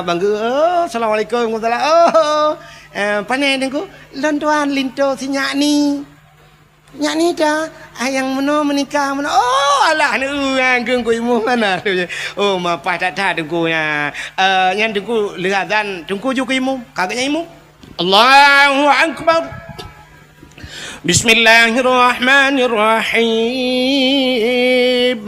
bangga assalamualaikum panai dengku lon tuan linto si nyak ni dah yang mana menikah mana alah ni geng ku imu mana mapah tak dengku yang dengku lihat dengku juga imu kagaknya imu Allahu akbar Bismillahirrahmanirrahim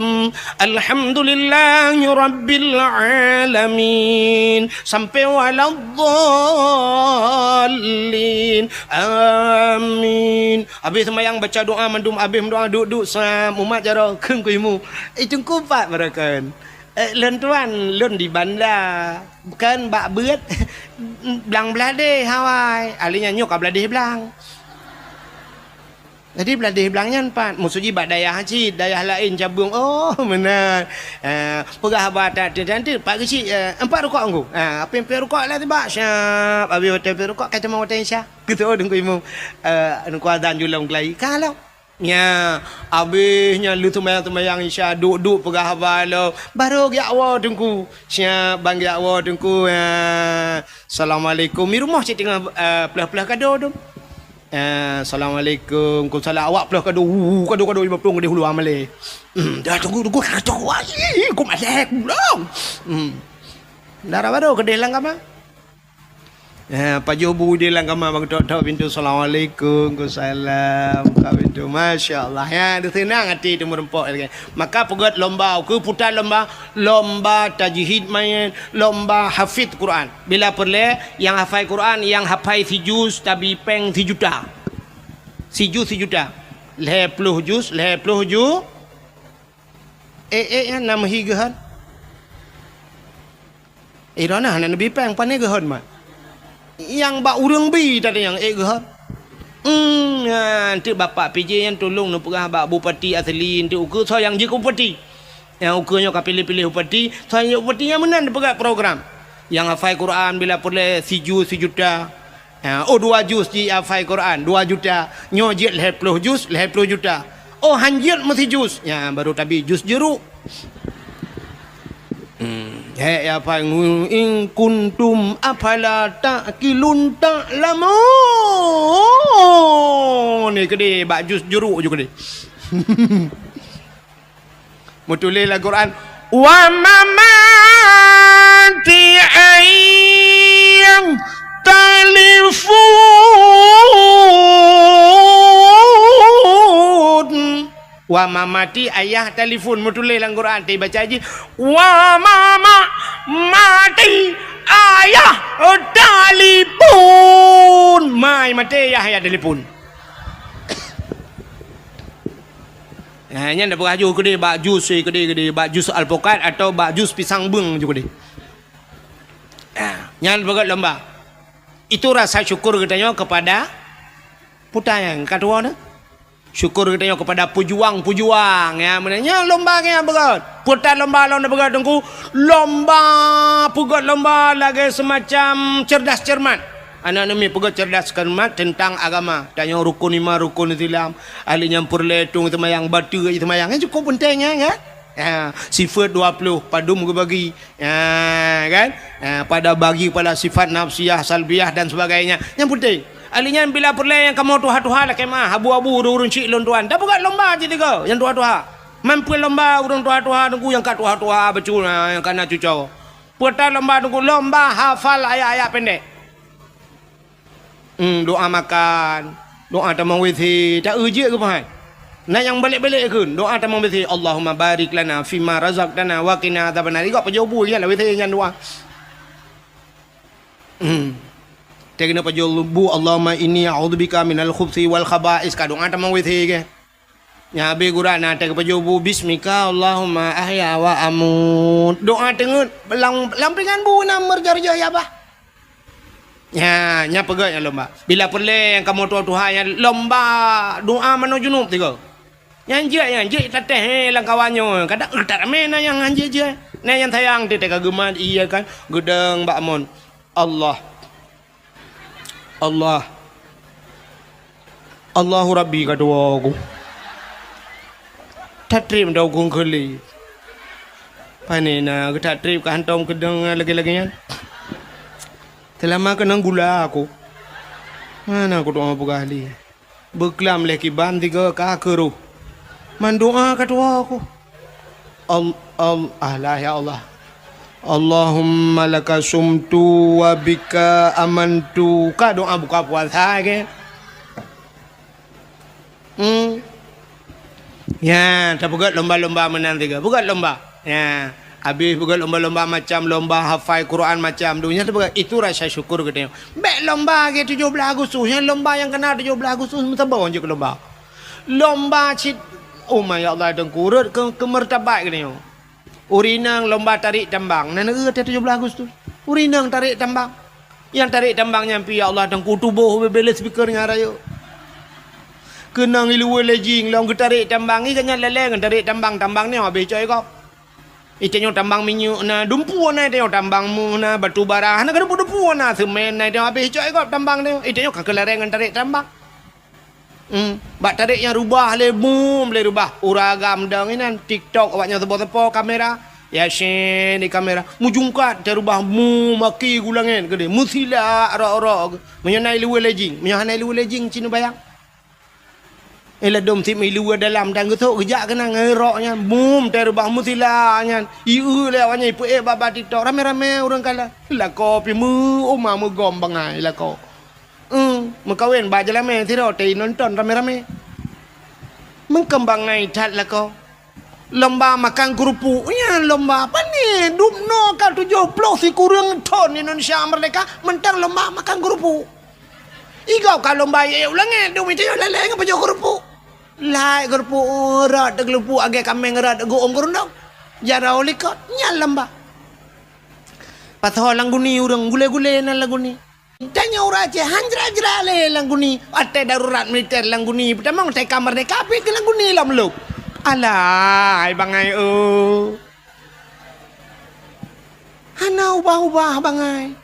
Alhamdulillahi Rabbil Alamin sampai waladdallin amin. Habis sembahyang baca doa mandum habis doa duduk umat jara keung kuimu itu kupat barakan lon tuan lon di bandar bukan bak beut belang belade Hawaii alinya nyok belade belang. Jadi beladih belangnya empat. Musuji bak dayah haji, dayah lain cabung. Benar. Pegah batat nanti pak kecil empat rukuk angku. Apa yang rukuk lah tiba. Syap. Habis hotel rukuk kata mau hotel Insya. Gitu dengku imu. Dengku adan julang kelai. Kalau nya habisnya lu tumayang Insya duduk pegah balo. Baru ya Allah dengku. Syap bang ya Allah dengku. Assalamualaikum. Mi rumah cik tengah pelah-pelah kado dong. Assalamualaikum. Kau salah awak pelah kado 50 ke hulu amale. Dah tunggu kacau ai. Kau malek belum. Darah baru ke delang kama. Paju bu delang kama bang tok pintu assalamualaikum. Kau salam ka pintu masya-Allah ya senang hati tu merempok maka pegat lomba ke putar lomba tajwid main lomba hafid Quran bila perle yang hafal Quran yang hafal si juz tabi peng si juta leh puluh juz yang nama higahan irana nak nabi peng pane gahan mat yang bak urang bi tadi yang gahan nanti bapak PJ yang tolong nak perah bak bupati asli nanti ukur saya yang je bupati yang ukurnya kau pilih bupati saya bupati yang mana perah program yang hafal Quran bila perle si juta 2 juz di hafal Quran 2 juta nyojit 10 juz 10 juta hanjit mesti juz ya baru tapi juz jeruk ya apa in kuntum afala taqilun ta'lamun ni gede bak jus jeruk juga gede mutulil Al-Quran wa mamati ayyam talifun wa mamati ayah telefon mutulil Al-Quran ti baca aja wa mama mati ayah telefon mai mati ayah telefon nya ndak beraju gede bak jus gede bak jus alpukat atau bak jus pisang beng juga gede nya begat lomba itu rasa syukur katanya kepada putayang kedua ni syukur katanya kepada pujuang ya menanya lomba nya berat putar lomba berat dengku lomba lagi semacam cerdas cermat anak nami pegat cerdas cermat tentang agama tanya rukun 5 rukun Islam ahli nyampur letung semayang batu semayang cukup pentingnya kan sifat 20 padum ke bagi kan pada bagi pada sifat nafsiyah salbiyah dan sebagainya yang penting alinya bila perle yang kamu tuha-tuha lah kemah abu-abu urun cik lon tuan dah bukan lomba je tiga yang tuha-tuha mampu lomba urun tuha-tuha nunggu yang kat tuha-tuha betul yang kana cucau putar lomba nunggu lomba hafal ayat-ayat pendek doa makan doa tamang withi tak uji ke pahan nak yang balik-balik ke doa tamang withi Allahumma barik lana fima razaqtana wa qina adzabannar ikut pejobu ya lah withi yang doa Tegna pajulubu Allahumma inni a'udzubika minal khubthi wal khaba'is kadung ata mang withi ke nya be gurana teg pajubu bismika Allahumma ahya wa amut doa tengut belang lampingan bu namar jarja ya bah nya pegat yang lomba bila perle yang kamu tuha yang lomba doa mano junub tiga yang je tateh lang kawanyo kadang tak mena yang anje je na yang sayang teh kageman iya kan gedeng Mbak Mon Allahu Rabbi kadua aku tatrib dah aku keli panina ke tatrib ke hantam kedeng lagi-lagi nya Selama kena gula aku. Mana aku doa berkali. Berkelam leki bantiga kakeru. Mandoa katua aku. Allah ya Allah. Allahumma laka sumtu wa bika amantu. Ka doa buka puasa ke? Ya, tak buat lomba-lomba menang tiga. Buat lomba. Ya, habis buat lomba-lomba macam lomba hafal Quran macam dunia tu buat. Itu rasa syukur kita. Baik lomba ke 17 Agustus. Yang lomba yang kena 17 Agustus mesti bawa je ke lomba. Lomba cit. Oh my Allah dan kurut ke mertabat kita. Urinang lomba tarik tambang. Nana 17 Agustus. Urinang tarik tambang. Yang tarik tambang nyampi ya Allah dan kutubuh bebele speaker ngarayo. Kenang ilu lejing long tarik tambang ni kanya leleng tarik tambang ni habis coy kau. Itanya tambang minyak na dumpu na dia tambang mu na batu bara na kada dumpu na semen na dia habis coy kau tambang dia. Itanya kan kelareng tarik tambang. Bak tarik yang rubah le boom le rubah uragam dang ini TikTok awaknya tepo-tepo kamera. Ya shen di kamera mujungkat terubah mu maki gulangin gede musila ara-ara menyanai lu lejing menyanai lu lejing cina bayang. Ela dom si mai luar dalam dan getok gejak kena ngeroknya boom terubah mutilanya iu le awanya ipu baba TikTok rame-rame orang kala la ko pi mu oma mu gom bangai la ko mengkawin ba jalame tiro te nonton rame-rame mengkembang ngai tat la ko lomba makan kerupuk ya lomba apa ni dumno ka 70 si kurang ton Indonesia merdeka mentang lomba makan kerupuk igau ka lomba ye ulange dum itu lele ngapa jo kerupuk lai kerupuk rat kerupuk age kameng rat go om kurundong jara olikot nyal lomba patho langguni urang gule-gule na langguni tanya uraje hanjra-jra le langguni ate darurat militer langguni pertama te kamar de kape ke langguni lam lu alai bangai hana ubah-ubah bangai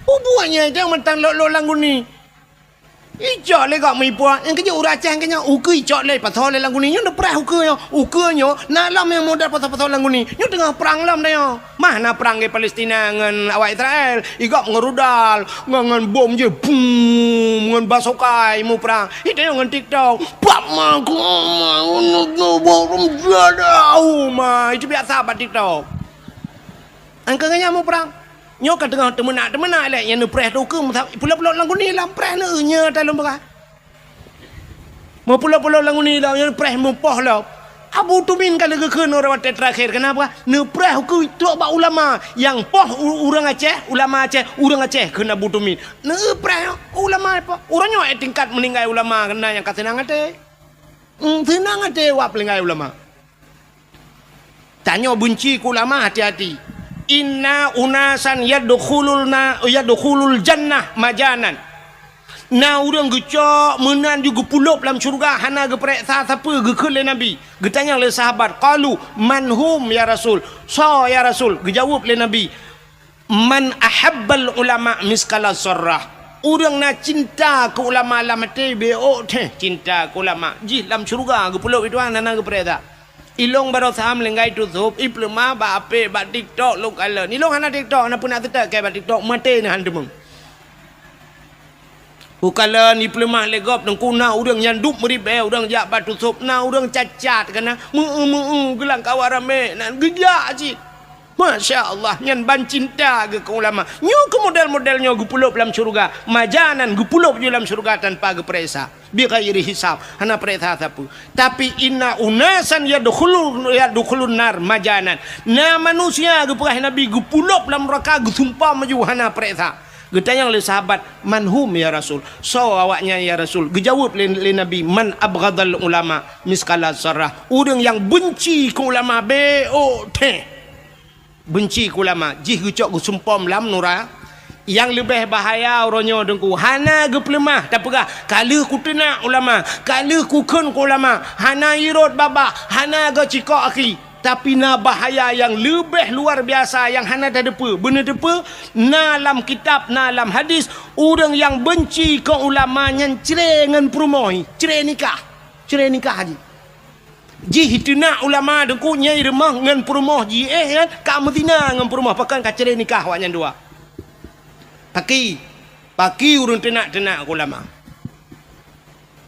ubuanya jangan mentang lo langguni ijak le gak mai puak yang kerja uracang kenya uku ijak le patho le langguni nyo perah uku nyo na lam yang modal patho langguni nyo tengah perang lam dah yo mana perang ke Palestina ngan awak Israel igak ngerudal ngan bom je boom ngan basokai mu perang itu ngan TikTok pap ma ko no borom jada ma itu biasa ba TikTok angkanya mu perang nyo ka tengah temenak le yang preh tu ke pula-pula langguni lam preh ne nya dalam berah mau pula-pula langguni lam yang preh mu poh la Abu Tumin kalau keun orang terakhir kenapa ne preh ku tu ba ulama yang poh urang Aceh ulama Aceh urang Aceh kena Abu Tumin ne preh ulama apa orangnya tingkat meninggal ulama kena yang kasenang ate senang ate wa meninggal ulama tanya benci ku ulama hati-hati inna unasan yadkhulul jannah majanan na urang gecok menan juga pulop dalam syurga hana geprek siapa gekeul le nabi getanya le sahabat qalu manhum ya rasul so ya rasul gejawab le nabi man ahabbal ulama miskala sarrah urang na cinta ke ulama lamate beo teh cinta ke ulama ji dalam syurga gepulop itu hana geprek tak ilong baru saham lenggai tutup iplema ba ape ba TikTok lo kala ni long hana TikTok na pun nak tetak ke ba TikTok mate ni handemung ukala ni iplema legop nang kuna urang nyanduk meribe urang jak ba tutup na urang cacat kana gelang kawarame nan gejak ji Masya Allah nyan ban cinta ke ulama nyo ke model-modelnya gupulup dalam syurga majanan gupulup dalam syurga tanpa gepresa bi ghairi hisab hana presa sapu tapi inna unasan yadkhulun nar majanan na manusia geprah nabi gupulup dalam neraka gesumpah maju hana presa getanya oleh sahabat manhum ya rasul so awaknya ya rasul gejawab le nabi man abghadal ulama miskala sarrah urang yang benci ke ulama benci ke ulama jih gucok gusumpom lam nura yang lebih bahaya orangnya dengku hana geplemah tak pegah kalau ku tenak ulama kalau ku kun ku ulama hana irot baba hana ga cikok aki tapi na bahaya yang lebih luar biasa yang hana tak depa benar depa na dalam kitab na dalam hadis orang yang benci ke ulama yang cerai dengan perumoi cerai nikah haji ji hituna ulama dengku nyai remah ngan perumah ji kan ka Madinah ngan perumah pakan ka cerai nikah awaknya dua Paki urun tenak ulama.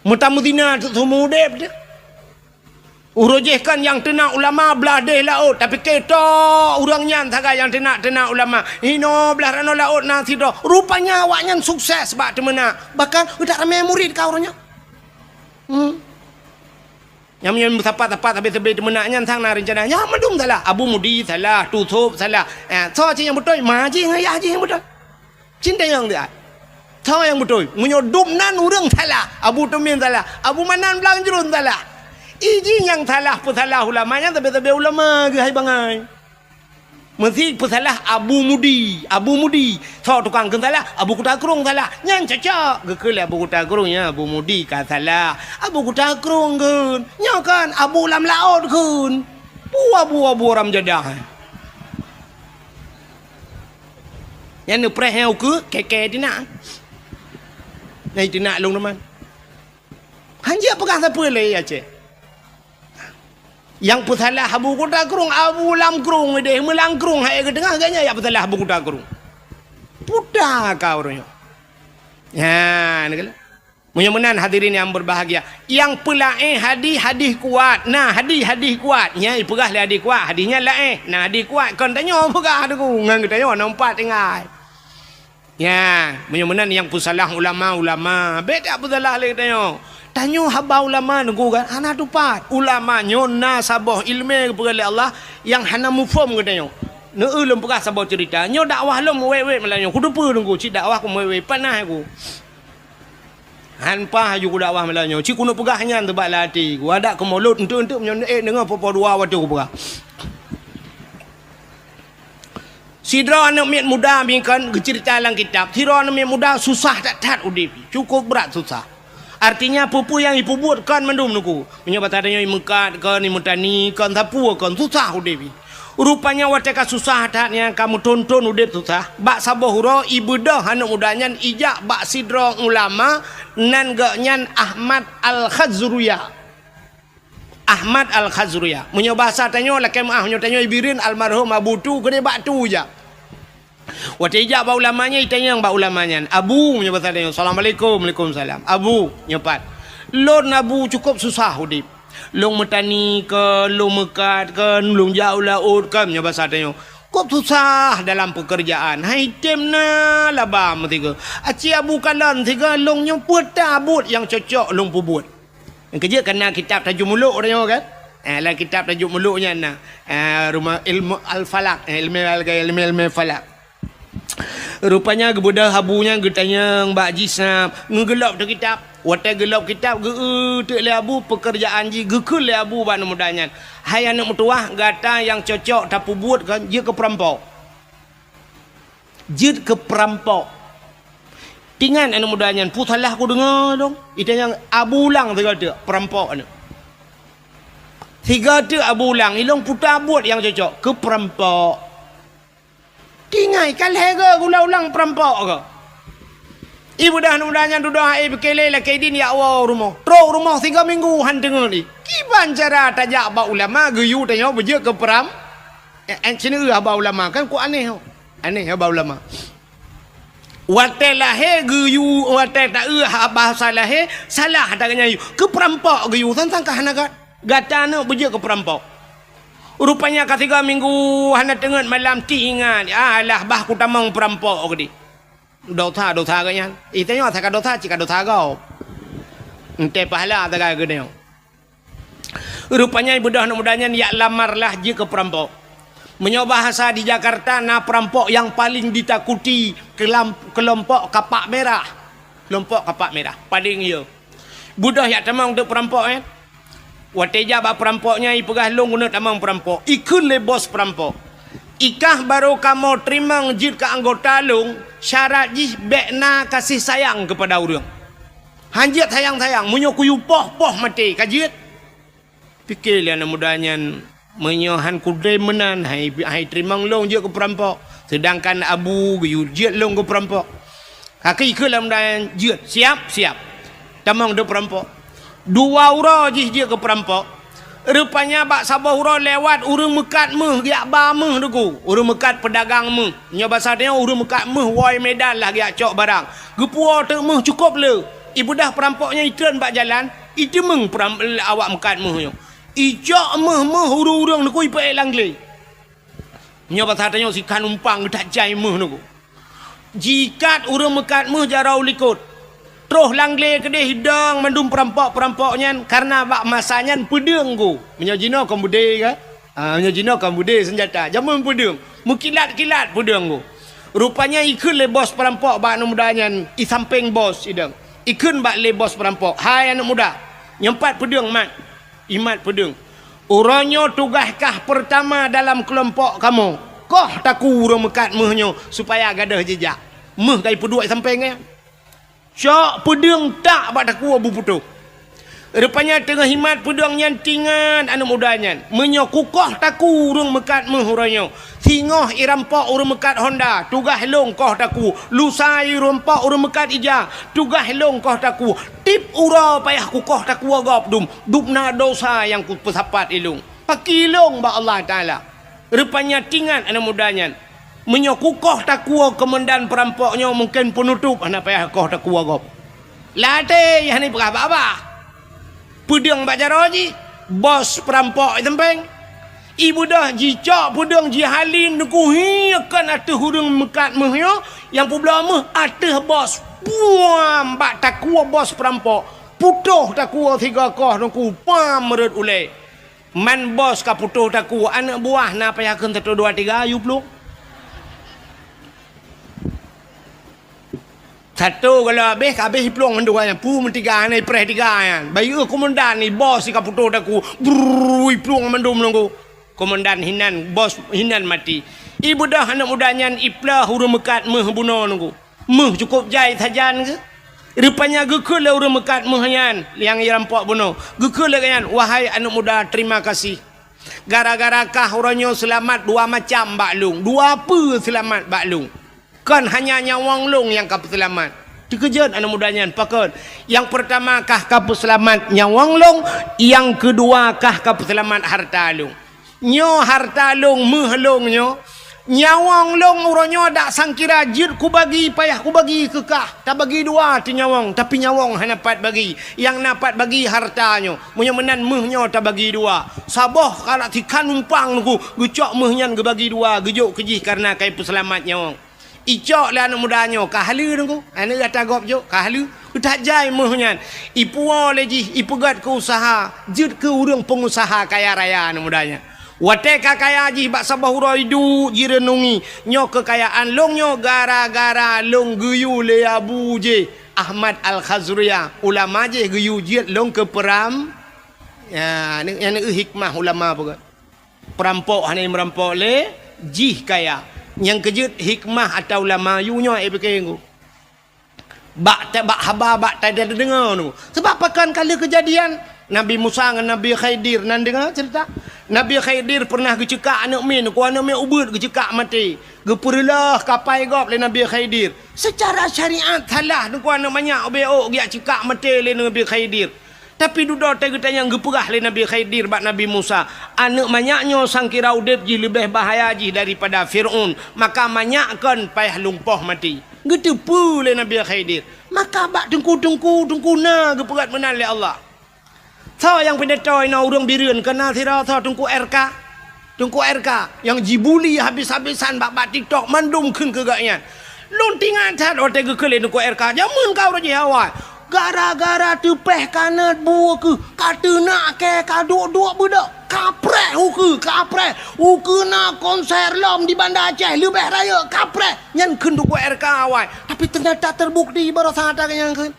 Mutamudina tu mudep dia. Urujehkan yang tenak ulama belah deh laut tapi kita orangnya antara yang tenak ulama. Hino belah rano laut nanti dah. Rupanya awaknya sukses sebab temena. Bahkan udah ramai murid kau orangnya. Yang punya tepat habis terbeli temenaknya tang na rencana. Ya madum salah. Abu Mudi salah, tutup salah. So yang betul, maji ngaya yang betul. Cinta yang dia. So yang betul. Menyodum nan urang salah. Abu Tumin salah. Abu Manan belang jerun salah. Iji yang salah pun salah ulamanya tapi ulama ke hai bangai. Mesti pun salah Abu Mudi. So tukang kan salah Abu Kutakrung salah. Yang cocok ke Abu Kutakrungnya Abu Mudi kan salah. Abu Kutakrung kan. Nya kan Abu Lam Laut kan. Abu Ram Jadah. Yang ni prehau ke keke dina. Nai dina long teman. Hanya pegang siapa lagi ya cik. Yang putalah Abu Kutakrung, Abu Lam Krung deh, melangkrung hai ke tengah ganya ya putalah Abu Kutakrung. Pudah kau orangnya. Ya, ni kalau. Mudah-mudahan hadirin yang berbahagia. Yang pelaih hadis kuat. Nah, hadis kuat. Ya, perah lah hadis kuat. Hadisnya laih. Nah, hadis kuat. Kan tanya perah tu. Ngan kita tanya nampak tinggal. Ya, mudah-mudahan yang pusalah ulama. Beda pusalah lagi tanya. Tanya haba ulama nunggu kan hana tupat ulama nyona sabah ilmu kepada Allah yang hana mufhum katanya ne ulum perah sabah cerita nyo dakwah lum wewe melanyo ku dupa nunggu ci dakwah ku wewe panah aku hanpa haju ku dakwah melanyo ci kuno perah nyan tebak lati ku ada ke mulut untuk menyo dengan popo dua waktu ku perah sidra anak miat muda bingkan cerita dalam kitab sidra anak miat muda susah tak udip cukup berat susah. Artinya pupu yang ibu buat kan mendum nuku. Menyebut adanya imukat kan imutani kan tapu kan susah udepi. Rupanya wateka susah datnya kamu tonton udep susah. Bak sabah huro ibu dah anak mudanya ijak bak sidro ulama nan gaknyan Ahmad Al-Khazruya. Menyebut bahasa tanya lakem tanya ibirin almarhum Abu tu kene bak tu je. Waktu ijak bau ulamanya itanya yang bau ulamanya Abu menyebut tadi Assalamualaikum Waalaikumsalam Abu nyepat lon Abu cukup susah udip long metani ke long mekat ke long jauh laut ke menyebut tadi kok susah dalam pekerjaan hai temna labam tiga aci Abu kalan tiga long nyemput tabut yang cocok long pubut yang kerja kena kitab tajuk muluk tanya kan lah kitab tajuk muluknya rumah ilmu al-falak ilmu falak. Rupanya kebudah habunya getanya Mbak Jisam ngegelap tu kitab. Watai gelap kitab ge le Abu pekerjaan ji gekul le Abu ban mudanya. Hai anak mutuah gata yang cocok tapu buat kan je ke perampok. Tingan anak mudanya putalah aku dengar dong. Itu yang Abu Lang tiga perampok ni. Tiga tu Abu Lang ilong putar buat yang cocok ke perampok. Tingai kalhega ulang perampok ke. Ibu dah mudanya duduk berkele lah kedin ya Allah rumah. Teruk rumah 3 minggu han dengar ni. Kiban cara tajak ba ulama geyu tanya beje ke peram. Sini ba ulama kan ku aneh. Aneh ba ulama. Wate lahe geyu wate tak bahasa lahe salah tanya ke perampok geyu tentang kahanagat. Gatana beje ke perampok. Rupanya ketiga minggu hana tengah malam ti ingat alah bah ku tamang perampok ke di dosa kanya itanya tak dosa cika dosa kau ente pahala tak ke dia rupanya ibu dah mudanya ya lamarlah je ke perampok menyoba bahasa di Jakarta na perampok yang paling ditakuti kelompok kapak merah paling ya budah ya tamang untuk perampok Wateja bak perampoknya ipegah long guna tamang perampok. Ikun le bos perampok. Ikah baru kamu terima ngejit ke anggota long syarat jih bekna kasih sayang kepada orang. Hanjit sayang-sayang menyokuyu poh mati kajit. Fikir lian mudanya menyohan kudai menan hai terima long je ke perampok. Sedangkan Abu jit long ke perampok. Kaki ikut lah mudanya jit siap. Tamang de perampok. 2 orang je ke perampok. Rupanya bak Sabah Hura lewat urang mekat meh giak ba meh tu. Urang mekat pedagang meh. Nya bahasa dia urang mekat meh woi Medan lah giak cok barang. Gepua tu meh cukup le. Ibu dah perampoknya itren bak jalan, itu meng awak mekat meh nyo. Ijak meh urang tu ipai langle. Nya bahasa dia sikan umpang tak jai meh tu. Jikat urang mekat meh jarau likut. Terus langle kedai hidang mandum perampok-perampoknya karena bak masanya pedang ku. Menyajina kan bude ke? Menyajina kan bude senjata. Jaman pedang. Mukilat-kilat pedang ku. Rupanya ikut le bos perampok bak anak mudanya i samping bos hidang. Ikut bak le bos perampok. Hai anak muda. Nyempat pedang mat. Imat pedang. Orangnya tugaskah pertama dalam kelompok kamu. Koh taku urang mekat mehnya supaya gadah jejak. Meh kai peduk sampingnya. Cok pedang tak bak taku abu putu. Rupanya tengah himat pedang yang tingan anak mudanya. Menyokukoh taku urang mekat mehuranya. Singoh irampok urang mekat Honda. Tugah long koh taku. Lusa irampok urang mekat Ija. Tugah long koh taku. Tip ura payah kukoh taku agap dum. Dupna dosa yang ku pesapat ilung. Pakilong ba Allah Ta'ala. Rupanya tingan anak mudanya. Menyokukoh takua komandan perampoknya mungkin penutup anak payah koh takua gop. Late yang ni berapa? Pedang bak jaroji, bos perampok tempeng. Ibu dah jicak pedang jihalin deku hiakan ateh hurung mekat mehnya yang pula meh ateh bos. Puam bak takua bos perampok. Putuh takua 3 koh deku pam merut ule. Man bos ka putuh takua anak buah na payah keun 1 2 3 ayu peluk. Satu kalau habis peluang menduanya pu mentiga ni preh tiga kan. Bayu komandan ni bos si kaputo daku. Brui peluang mendum nunggu. Komandan hinan bos hinan mati. Ibu dah anak mudanya iplah urang mekat meh buno nunggu. Meh cukup jai sajan ke? Rupanya gekul lah urang mekat mehyan yang irampok buno. Gekul lah kan wahai anak muda terima kasih. Gara-gara kah orangnya selamat 2 macam baklung. 2 apa selamat baklung. Kan hanya nyawang long yang kapu selamat. Terkejut anak mudanya pakon. Yang pertama kah kapu selamat nyawang long, yang kedua kah kapu selamat harta long. Nyo harta long meh long nyo. Nyawang long uronyo dak sangkira jid ku bagi payah ku bagi ke kah. Tak bagi 2 ti nyawang tapi nyawang hanya dapat bagi. Yang dapat bagi hartanyo. Munyo menan mehnya tak bagi 2. Sabah kalau tikan numpang ku gecok mehnya ge bagi 2 gejuk kejih karena kai peselamat nyawang. Icok lah anak mudanya kahlu nunggu anak kata gop jo kahlu tak jai mohnya ipu leji ipu gat ke usaha jid ke urang pengusaha kaya raya anak mudanya wate kaya ji bak Sabah Hura hidu jirenungi nyo kekayaan long nyo gara-gara long guyu le Abu je Ahmad Al-Khazriyah ulama je guyu jid long ke peram ya ni yang hikmah ulama apa perampok hanya merampok le jih kaya. Yang kejut hikmah atau ulama yunya fikir bak haba bak tak ada dengar tu. Sebab pakan kali kejadian Nabi Musa dengan Nabi Khidir nan dengar cerita. Nabi Khidir pernah gecekak anak min, ku anak min ubud gecekak mati. Geperlah kapai gop le Nabi Khidir. Secara syariat salah ku anak banyak obeo giak cekak mati le Nabi Khidir. Tapi duda tega yang geperah le Nabi Khidir bak Nabi Musa. Anak banyaknya sangkira udip ji lebih bahaya ji daripada Fir'aun. Maka banyakkan payah lumpuh mati. Getepu le Nabi Khidir. Maka bak tengku na geperat menan le Allah. Tau yang pendetoy na urang birun kena sira tau tengku RK. Tengku RK yang jibuli habis-habisan bak TikTok mandum keun kegaknya. Luntingan tat otega kele tengku RK. Jamun kau raji awal. Gara-gara tepeh kanat buah ke kata nak ke kaduk-duk budak kaprek huke nak konser lom di Banda Aceh lebih raya kaprek nyan kenduk RK awal tapi ternyata terbukti baru sadar yang kan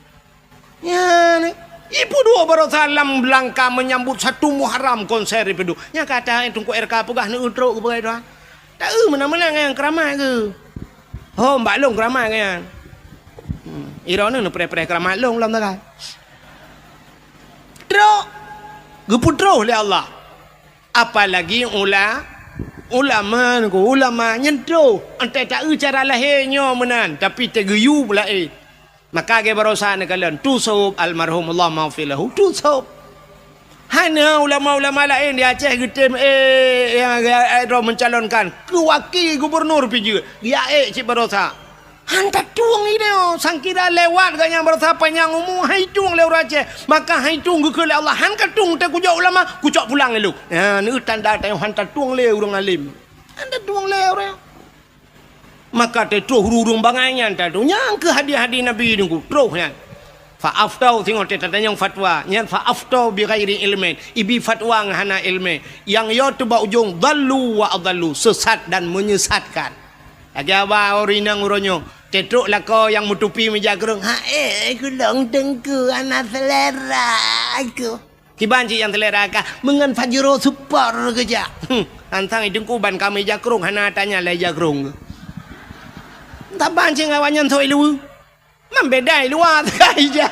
ya ni ibu 2 baru salam Belangka menyambut 1 Muharram konser itu yang kata yang tunggu RK pegah ni utruk ke begitu tak mana-mana yang keramai ke oh mbak long keramai kan Irona nak pre-pre keramat long lam tak. Teruk. Geputro oleh Allah. Apalagi ulama nyentro. Antai tak cara lahirnya menan tapi tegeyu pula Maka ke barosan kalian tusub almarhum Allah maghfir lahu tusub. Hanya ulama-ulama lain di Aceh getem yang mencalonkan ke wakil gubernur pergi. Dia Cik Barosa. Hantar tuang ini sangkira lewat ganya Barosa panjang umum hai tuang lewat Aceh. Maka hai tuang ke Allah hantar tuang tak kujak ulama kucak pulang lu. Ya ni tanda tayang hantar tuang le urang alim. Hantar tuang le orang. Maka te troh urung bangainya tadu nyang ke hadiah-hadiah Nabi nunggu trohnya. Fa'aftau tengok dia tanya fatwa nyan fa'aftau bi ghairi ilmin ibi fatwa ngahana ilmi yang yo tu ba ujung dallu wa adallu sesat dan menyesatkan lagi apa orinang uronyo tetruk lako yang mutupi meja gerung aku long tengku anak selera aku kiban cik yang selera kah mengan fajro super keja antang idengku ban kami jakrung hana tanya le jakrung taban cik ngawanyan thoi lu membedai luar saja.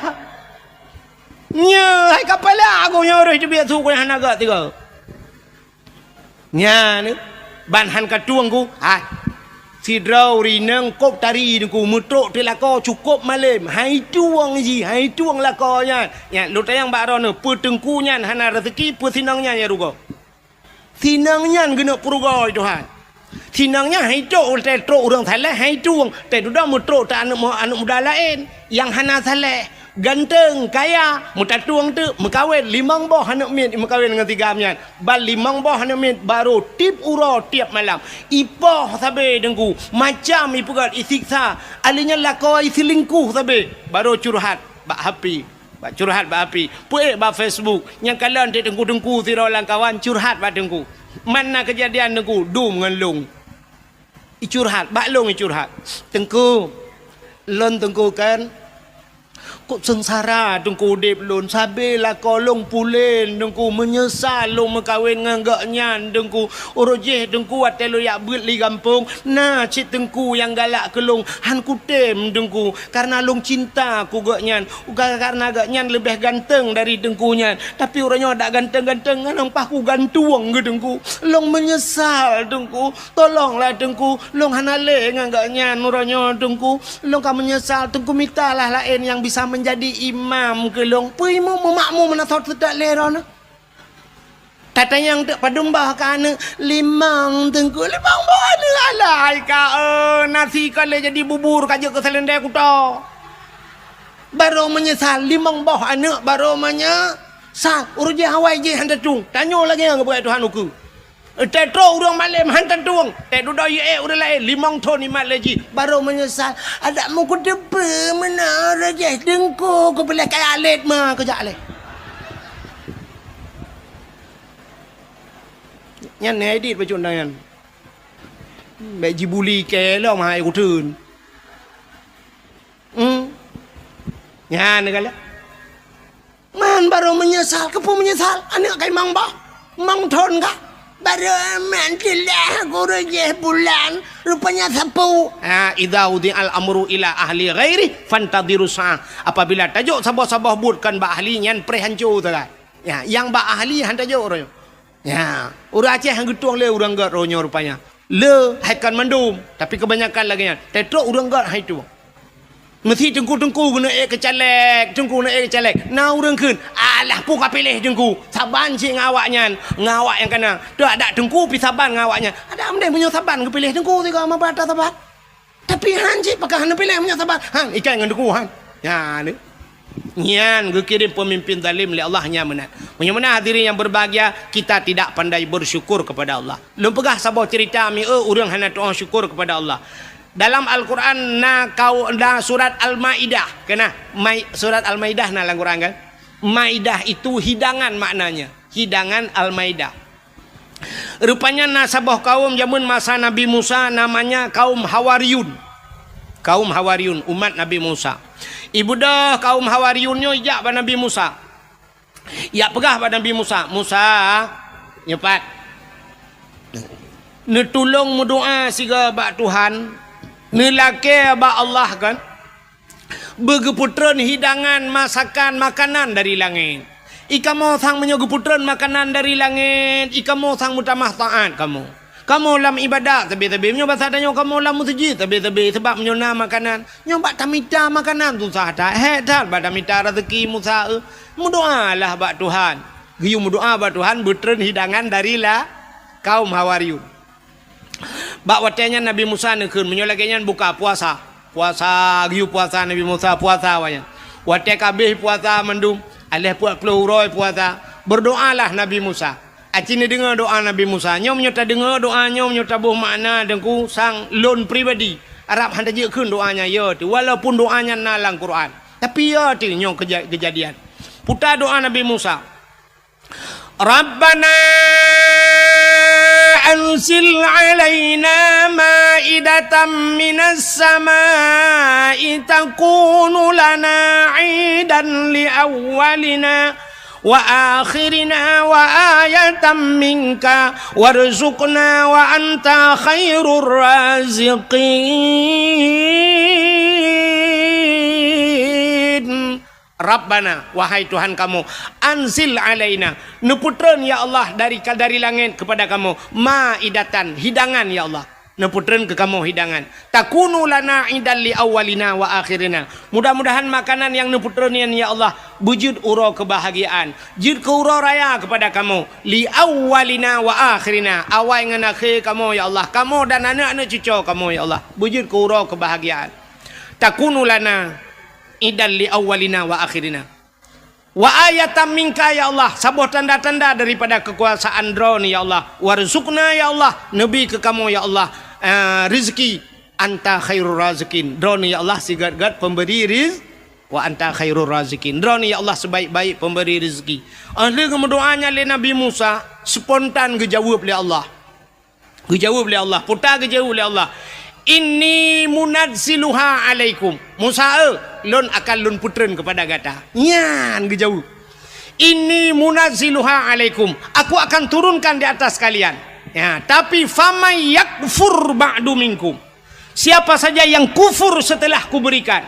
Nya, hai kapala aku nyoro itu biar tu kau yang naga tiga. Nya ni, banhan katuangku, hai, si draw rineng kop tari nku mutruk telako cukup malam. Hai tuang ji, hai tuang lakonya. Ya, lu tayang bakro ni, petengkunya hana rezeki, pesinangnya ya rugo. Sinangnya guna purugo Tuhan. Sinangnya hai tu tetro orang saleh hai tuang tetudah mutro tak anak muda lain yang hana saleh ganteng kaya muta tuang tu mekawin limang boh anak mit mekawin dengan tiga amnya bal limang boh anak mit baru tip uro tiap malam ipoh sabe dengku macam ipugat isiksa alinya lakoi selingkuh sabe baru curhat bak happy bak curhat bak happy puek bak Facebook yang kalian dengku-dengku tirolang kawan curhat bak dengku mana kejadian dengku du mengelung curhat baklong curhat tengku lon tengku kan kok sengsara tengku dip lon sabela kolong pulen tengku menyesal lo mekawin nganggaknya tengku orojeh tengku atelo yak beut li kampung nah cik tengku yang galak kelong han kutem tengku karena long cinta ku gaknya karena gaknya lebih ganteng dari tengkunya tapi orangnya tak ganteng-ganteng nampak ku gantuang ke tengku long menyesal tengku tolonglah tengku long hanale nganggaknya orangnya tengku long ka menyesal tengku mintalah lain yang bisa menjadi imam ke long puimu makmu menasot sedak leron tata yang tak padumbah kana limang tengku limang mana alai ka nasi kale jadi bubur kaje ke selendai kuto baru menyesal limang boh anak baru menyesal uruje hawai je hantar tung tanya lagi yang buat Tuhan uku tetro urang malam hantar tuang tet duda ye urang lain limang ton imat lagi baru menyesal ada mu ku depe mana raja dengku ku boleh kaya alit mah kejak le nyan ne edit baju undangan mek jibuli ke lo mah ai ku tun nyan kala man baru menyesal kepu menyesal anak kai mang ba mang ton ka baru mantilah gurujeh bulan rupanya sapu idza udi al amru ila ahli ghairi fantadiru sa'ah apabila tajuk sabah-sabah buatkan ba ahli nyan prehancu tak ya yang ba ahli han tajuk ro ya urang Aceh hang getuang le urang gat ronyo rupanya le haikan mandum tapi kebanyakan lagi nya tetro urang gat hai tu mesti tengku-tengku guna kecalek tengku nak kecalek na urang keun alah pu ka pilih tengku saban cik ngawaknya ngawak yang kena dak ada tengku pi saban ngawaknya ada amde punya saban ke pilih tengku tiga ma bata saban tapi han cik pakah han pilih punya saban han ikan dengan tengku han ya ni nyan kirim pemimpin zalim li Allah nya menat menyemana hadirin yang berbahagia kita tidak pandai bersyukur kepada Allah lum pegah sabah cerita mi urang hana doa syukur kepada Allah dalam Al-Quran surat Al-Maidah kena surat Al-Maidah na Al-Quran kan Maidah itu hidangan maknanya hidangan Al-Maidah rupanya nasabah kaum zaman masa Nabi Musa namanya kaum Hawariyun umat Nabi Musa ibu dah kaum Hawariyunnya ijak pada Nabi Musa ya pegah pada Nabi Musa nyepat netulung mudoa siga bak Tuhan nelake ba Allah kan begeputran hidangan masakan makanan dari langit ikamu sang menyegeputran makanan dari langit ikamu sang mutamah taat kamu lam ibadat tapi menyoba sadanya kamu lam masjid tapi sebab menyona makanan nyoba tamita makanan tu sah tak hedat pada mita rezeki Musa mudoalah ba Tuhan Gium doa ba Tuhan butren hidangan darilah kaum Hawariun. Bak watenya Nabi Musa nekeun menyolagenyan buka puasa. Puasa giu puasa Nabi Musa puasa wanya. Wate kabeh puasa mendum alih puak peluroi puasa. Berdoalah Nabi Musa. Acini dengar doa Nabi Musa. Nyom nyota dengar doa nyom nyota buh makna dengku sang lon pribadi. Arab handa je keun doanya ya tu walaupun doanya nalang Quran. Tapi ya tu nyom kejadian. Putar doa Nabi Musa. Rabbana anzil alaina ma'idatan minas sama'i takunu lana 'idan li awwalina wa akhirina wa ayatan minka warzuqna wa anta khairur raziqin. Rabbana, wahai Tuhan kamu, anzil alaina, neputren ya Allah dari langit kepada kamu, ma'idatan, hidangan ya Allah. Neputren ke kamu hidangan. Takunu lana idan li awalina wa akhirina. Mudah-mudahan makanan yang neputrenin ya Allah wujud uro kebahagiaan. Jid ke uro raya kepada kamu. Li awalina wa akhirina. Awal dengan akhir kamu ya Allah. Kamu dan anak-anak cucu kamu ya Allah. Wujud ke uro kebahagiaan. Takunu lana idan li awalina wa akhirina. Wa ayatan minka ya Allah, sebuah tanda-tanda daripada kekuasaan drone ya Allah. Warzuqna ya Allah, nabi ke kamu ya Allah. Rizki anta khairur razikin. Drone ya Allah sigat-gat pemberi rizki. Wa anta khairur razikin. Drone ya Allah sebaik-baik pemberi rizki. Ahli kemudoanya le Nabi Musa spontan gejawab le Allah. Gejawab le Allah. Putar gejawab le Allah. Inni munazziluha alaikum. Musa lon akan lon putren kepada gata. Nyan gejauh. Inni munazziluha alaikum. Aku akan turunkan di atas kalian. Ya, tapi famay yakfur ba'du minkum. Siapa saja yang kufur setelah kuberikan.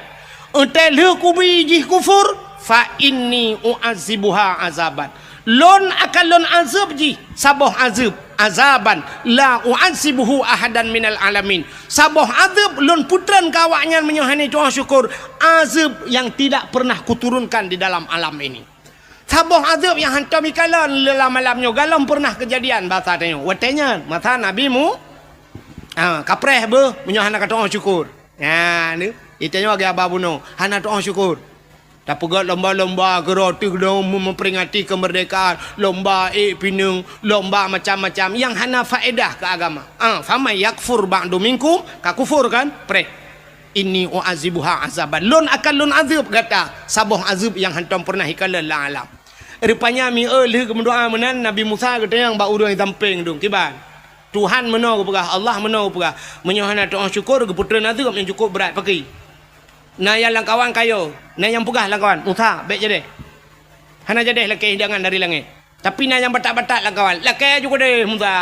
Entel kubiji kufur fa inni u'azibuha azaban. Lon akan lon azab ji saboh azab azaban la u'azibuhu ahadan minal alamin. Saboh azab lon putran kawaknya menyohani doa syukur azab yang tidak pernah kuturunkan di dalam alam ini. Saboh azab yang hantam ikalan dalam malamnya galam pernah kejadian bahasa tanya. Watenya mata nabimu kapreh be menyohana doa syukur. Ya ni itanya bagi ababuno hana doa syukur. Tak pegat lomba-lomba geroti memperingati kemerdekaan, lomba pinung, lomba macam-macam yang hana faedah ke agama. Fama yakfur ba'du minkum, ka kufur kan? Pre. Inni u'azibuha azaban. Lon akan lon azab kata, sabuh azab yang hantam pernah hikalan la alam. Rupanya mi leh kemendoa menan Nabi Musa kata yang ba urang tamping dong kiban. Tuhan menau pegah, Allah menau pegah. Menyohana doa syukur ke putera azab yang cukup berat pakai. Nah yang langkawan kayo, nah yang pugah langkawan, Musa baik jadi. Hana jadi laki hidangan dari langit. Tapi nah yang batak-batak langkawan, laki juga deh Musa.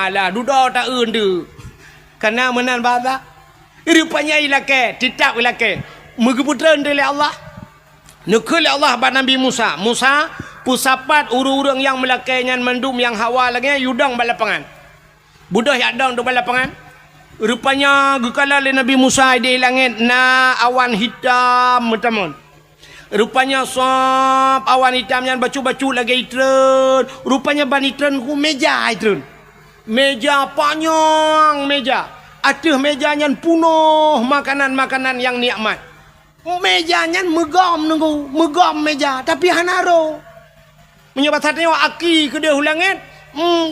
Alah duda tak undu. Karena menan bahasa. Rupanya laki, tidak laki. Megeputra dari Allah. Nekul Allah pada Nabi Musa. Musa pusapat urang-urang yang melakainya mendum yang hawa lagi yudang balapangan. Budah yak dang tu balapangan. Rupanya gekala le Nabi Musa di langit na awan hitam teman. Rupanya sop awan hitam yang bacu-bacu lagi itren. Rupanya ban itren ku meja itren. Meja panjang meja. Aduh mejanya penuh makanan-makanan yang nikmat. Mejanya megam nunggu, megam meja tapi hanaro. Menyebab satnya aki ke dia langit.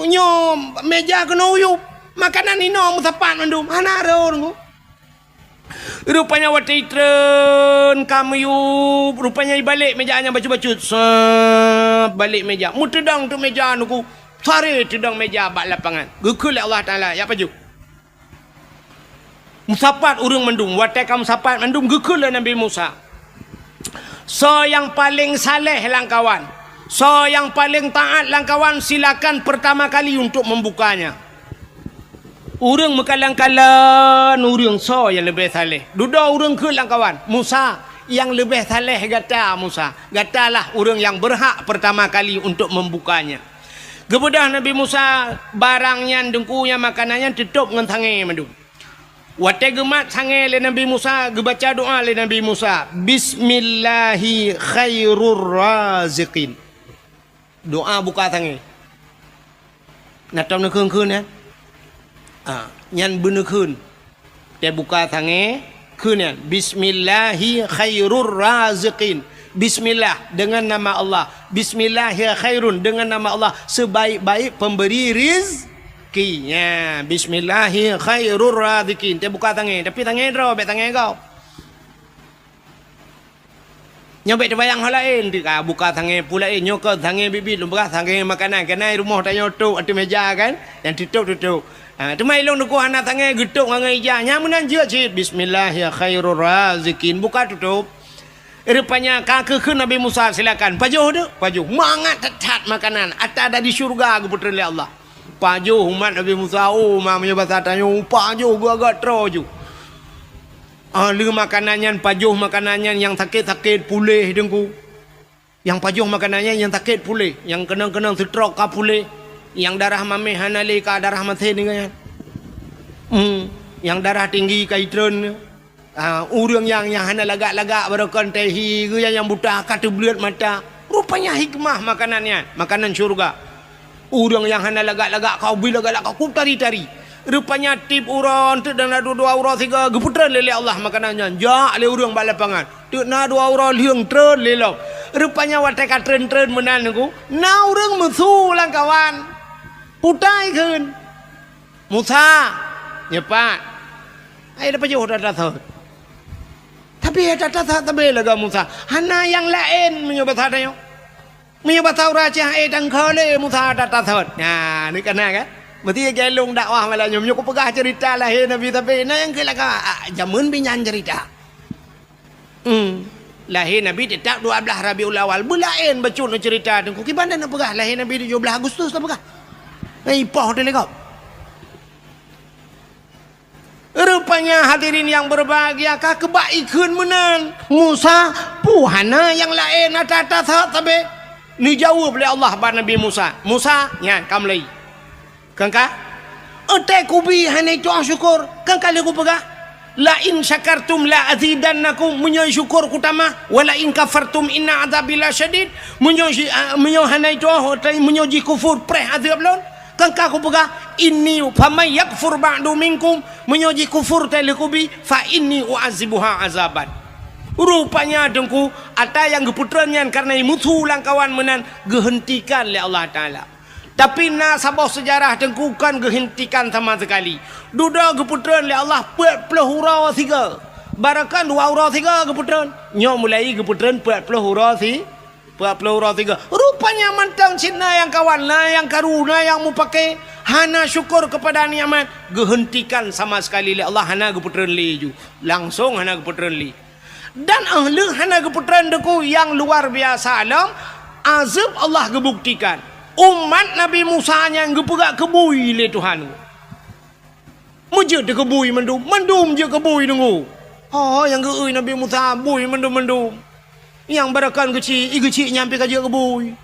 Nyo meja kena uyup. Makanan ini musapan mendum hanaro nunggu. Rupanya waktu itren kami rupanya balik mejanya bacu-bacu balik meja. Mu tedang tu meja nunggu. Sare tedang meja bak lapangan. Gekul Allah Taala ya paju. Musapat urang mendum. Waktu kamu musapat mendum gekul Nabi Musa. So yang paling saleh langkawan. So yang paling taat langkawan silakan pertama kali untuk membukanya. Urang mekalang-kalang urang so yang lebih saleh. Duda urang ke langkawan. Musa yang lebih saleh gata Musa. Gatalah urang yang berhak pertama kali untuk membukanya. Kemudian Nabi Musa barangnya dengkunya makanannya tutup dengan tangan mendung. Waktu gemat sangai le Nabi Musa, gebaca doa le Nabi Musa. Bismillahi khairur raziqin. doa buka tangan nak tahu nakคืนนะยันบุญคืนแต่บุกาทางคืนเนี่ยบิสมิลลาฮิkhairur raziqin bismillah dengan nama Allah bismillahi khairun dengan nama Allah sebaik-baik pemberi rezeki ya bismillahi khairur raziqin dia buka tangan tapi tangan ro bet tangan kau nyobek terbayang hal lain dia buka tangan pula nyokot tangan bibit lumbah tangan makanan kenai rumah tak nyotok ada meja kan yang tutup tu mai long duku anak tangan geduk ngai ija nyamunan je cit bismillahi khairur raziqin buka tutup rupanya kaki ke Nabi Musa silakan pajuh tu pajuh mangat tetat makanan ada di syurga ke putra Allah pajuh umat Nabi Musa mamanya bahasa tanya pajuh gua agak troju lu makanannya pajuh makanannya yang sakit-sakit pulih dengku yang pajuh makanannya yang sakit pulih yang kenang-kenang stroke ka pulih yang darah mameh hanali ka darah mati dengan yang darah tinggi ka itron urang yang hana lagak-lagak barakan tehi ke yang buta kata belut mata rupanya hikmah makanannya makanan syurga urang yang hana lagak-lagak kau bila lagak kau tari-tari rupanya tip urang tu dan ada dua urang tiga geputran lele Allah makanannya ja le urang balapangan tu na dua urang liang tren lelok rupanya watai ka tren-tren menan ku na urang musu lang kawan putai keun Musa nyepat ai dapat jauh dah tahu tapi ada tapi lega Musa hana yang lain menyobat hadanya menyobat tahu raja dan khale Musa ada tahu nah ni kena kan berarti gelung dakwah malah nyum ku pegah cerita lahir Nabi tapi nah yang kelaka jamun binyan cerita lahir Nabi tetap 12 Rabiul Awal bulain bacun cerita tu ki bandar nak pegah lahir Nabi 17 Agustus tak pegah poh dia lekau rupanya hadirin yang berbahagia kah kebaikan menan Musa puhana yang lain ada tabe ni jawab oleh Allah pada Nabi Musa nya kam lai kangka ate kubi hane tu syukur kangka le ku pegah la in syakartum la azidannakum munyo syukur kutama wala in kafartum inna adzabil syadid munyo hane tu munyo ji kufur preh azab lon kangka ku pegah inni famay yakfur ba'du minkum menyoji kufur telekubi fa inni uazibuha azaban rupanya dengku ada yang geputrannya karena mutu langkawan menan gehentikan oleh Allah Ta'ala tapi na sabah sejarah dengku kan gehentikan sama sekali duda geputran oleh Allah 40 hurau 3 barakan 2 hurau 3 geputran nyo mulai geputran 40 hurau 3 rupanya mantang Cina yang kawan lah yang karuna yang mu pakai hana syukur kepada nikmat gehentikan sama sekali oleh Allah hana geputran li langsung hana geputran li dan ahli hana geputran deku yang luar biasa alam azab Allah gebuktikan umat Nabi Musa yang gepegak kebui le Tuhan mujud de kebui mendum je kebui dengu yang geui Nabi Musa bui mendum yang berakan kecil nyampe kaja kebui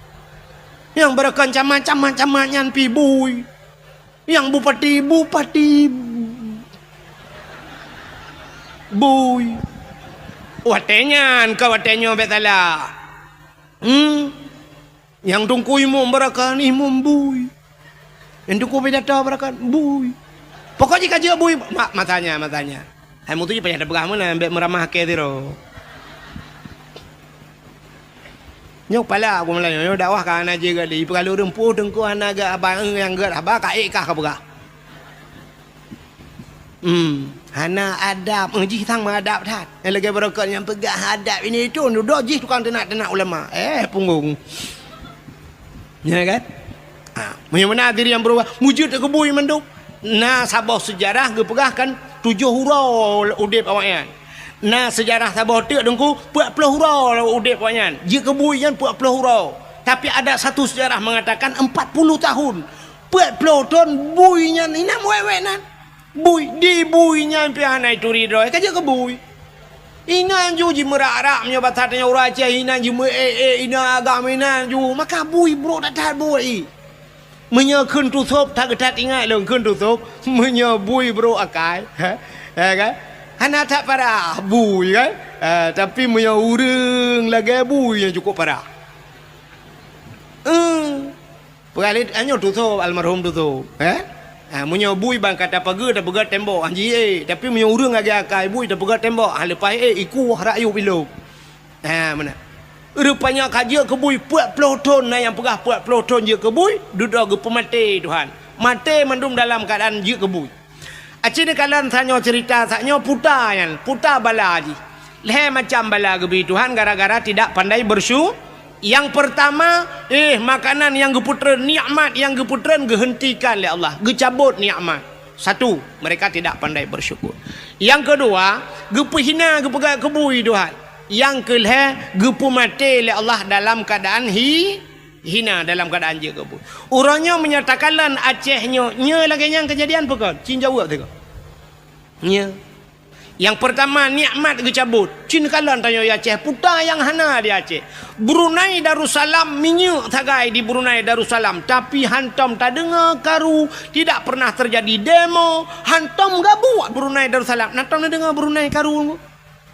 yang berakan camat nyampe bui yang bupati bui watenyan ka watenyo betala yang tungku imum berakan imum bui yang tungku bedata berakan bui pokoknya kaja bui matanya hai mutu je payah ada berah mana ambek meramah ke tiro nyok pala aku mulai nyok dakwah kan aja gali perlu rempuh dengku anaga abang yang gerak abah kaik kah kabega hana adab ji tang adab tat lagi berakat yang pegah adab ini itu duduk ji tukang tenak ulama punggung ya kan mana diri yang berubah wujud ke bui menduk nah sabah sejarah gepegahkan 7 hurau udip awaknya nah sejarah sabah tu dengku 40 hurau udip awaknya jika buian 40 hurau tapi ada satu sejarah mengatakan 40 tahun 40 tahun buinya ni nak wewe nan bui di buinya piana itu ridho kaja ke bui ina juji merak-rak nya batatnya uraja ina jume ina agama ina ju maka bui bro tak bui menyo khun tu sop tak ketat ingat long khun tu sop menyo bui bro akai kan hana tak parah bui kan tapi menyo urang lagi bui yang cukup parah Peralit anyo tutup almarhum tutup. Munyo bui bang kata pagi dah pegat tembok anji tapi munyo urang agak akai bui dah pegat tembok lepas iku rayu bilo. Mana? Rupanya kaji ke bui 40 ton yang pegah 40 ton je ke bui duduk ke pemati Tuhan. Mati mendum dalam keadaan je ke bui. Acik kalian tanya cerita saknyo puta bala ji. Leh macam bala gebi Tuhan gara-gara tidak pandai bersyukur. Yang pertama, makanan yang geputren, nikmat yang geputren gehentikan oleh Allah, gecabut nikmat. Satu, mereka tidak pandai bersyukur. Yang kedua, gepehina gepegat kebui Tuhan. Yang kelih, gepumati oleh Allah dalam keadaan hina dalam keadaan je kebui. Orangnya menyatakanlah Acehnya, nya lagi yang kejadian pekon. Cin jawab tengok. Nya. Yang pertama nikmat gecabut. Cin kalan tanya ya Aceh puta yang hana di Aceh. Brunei Darussalam minyak tagai di Brunei Darussalam tapi hantam tak dengar karu, tidak pernah terjadi demo, hantam gak buat Brunei Darussalam. Hantam nak dengar Brunei karu.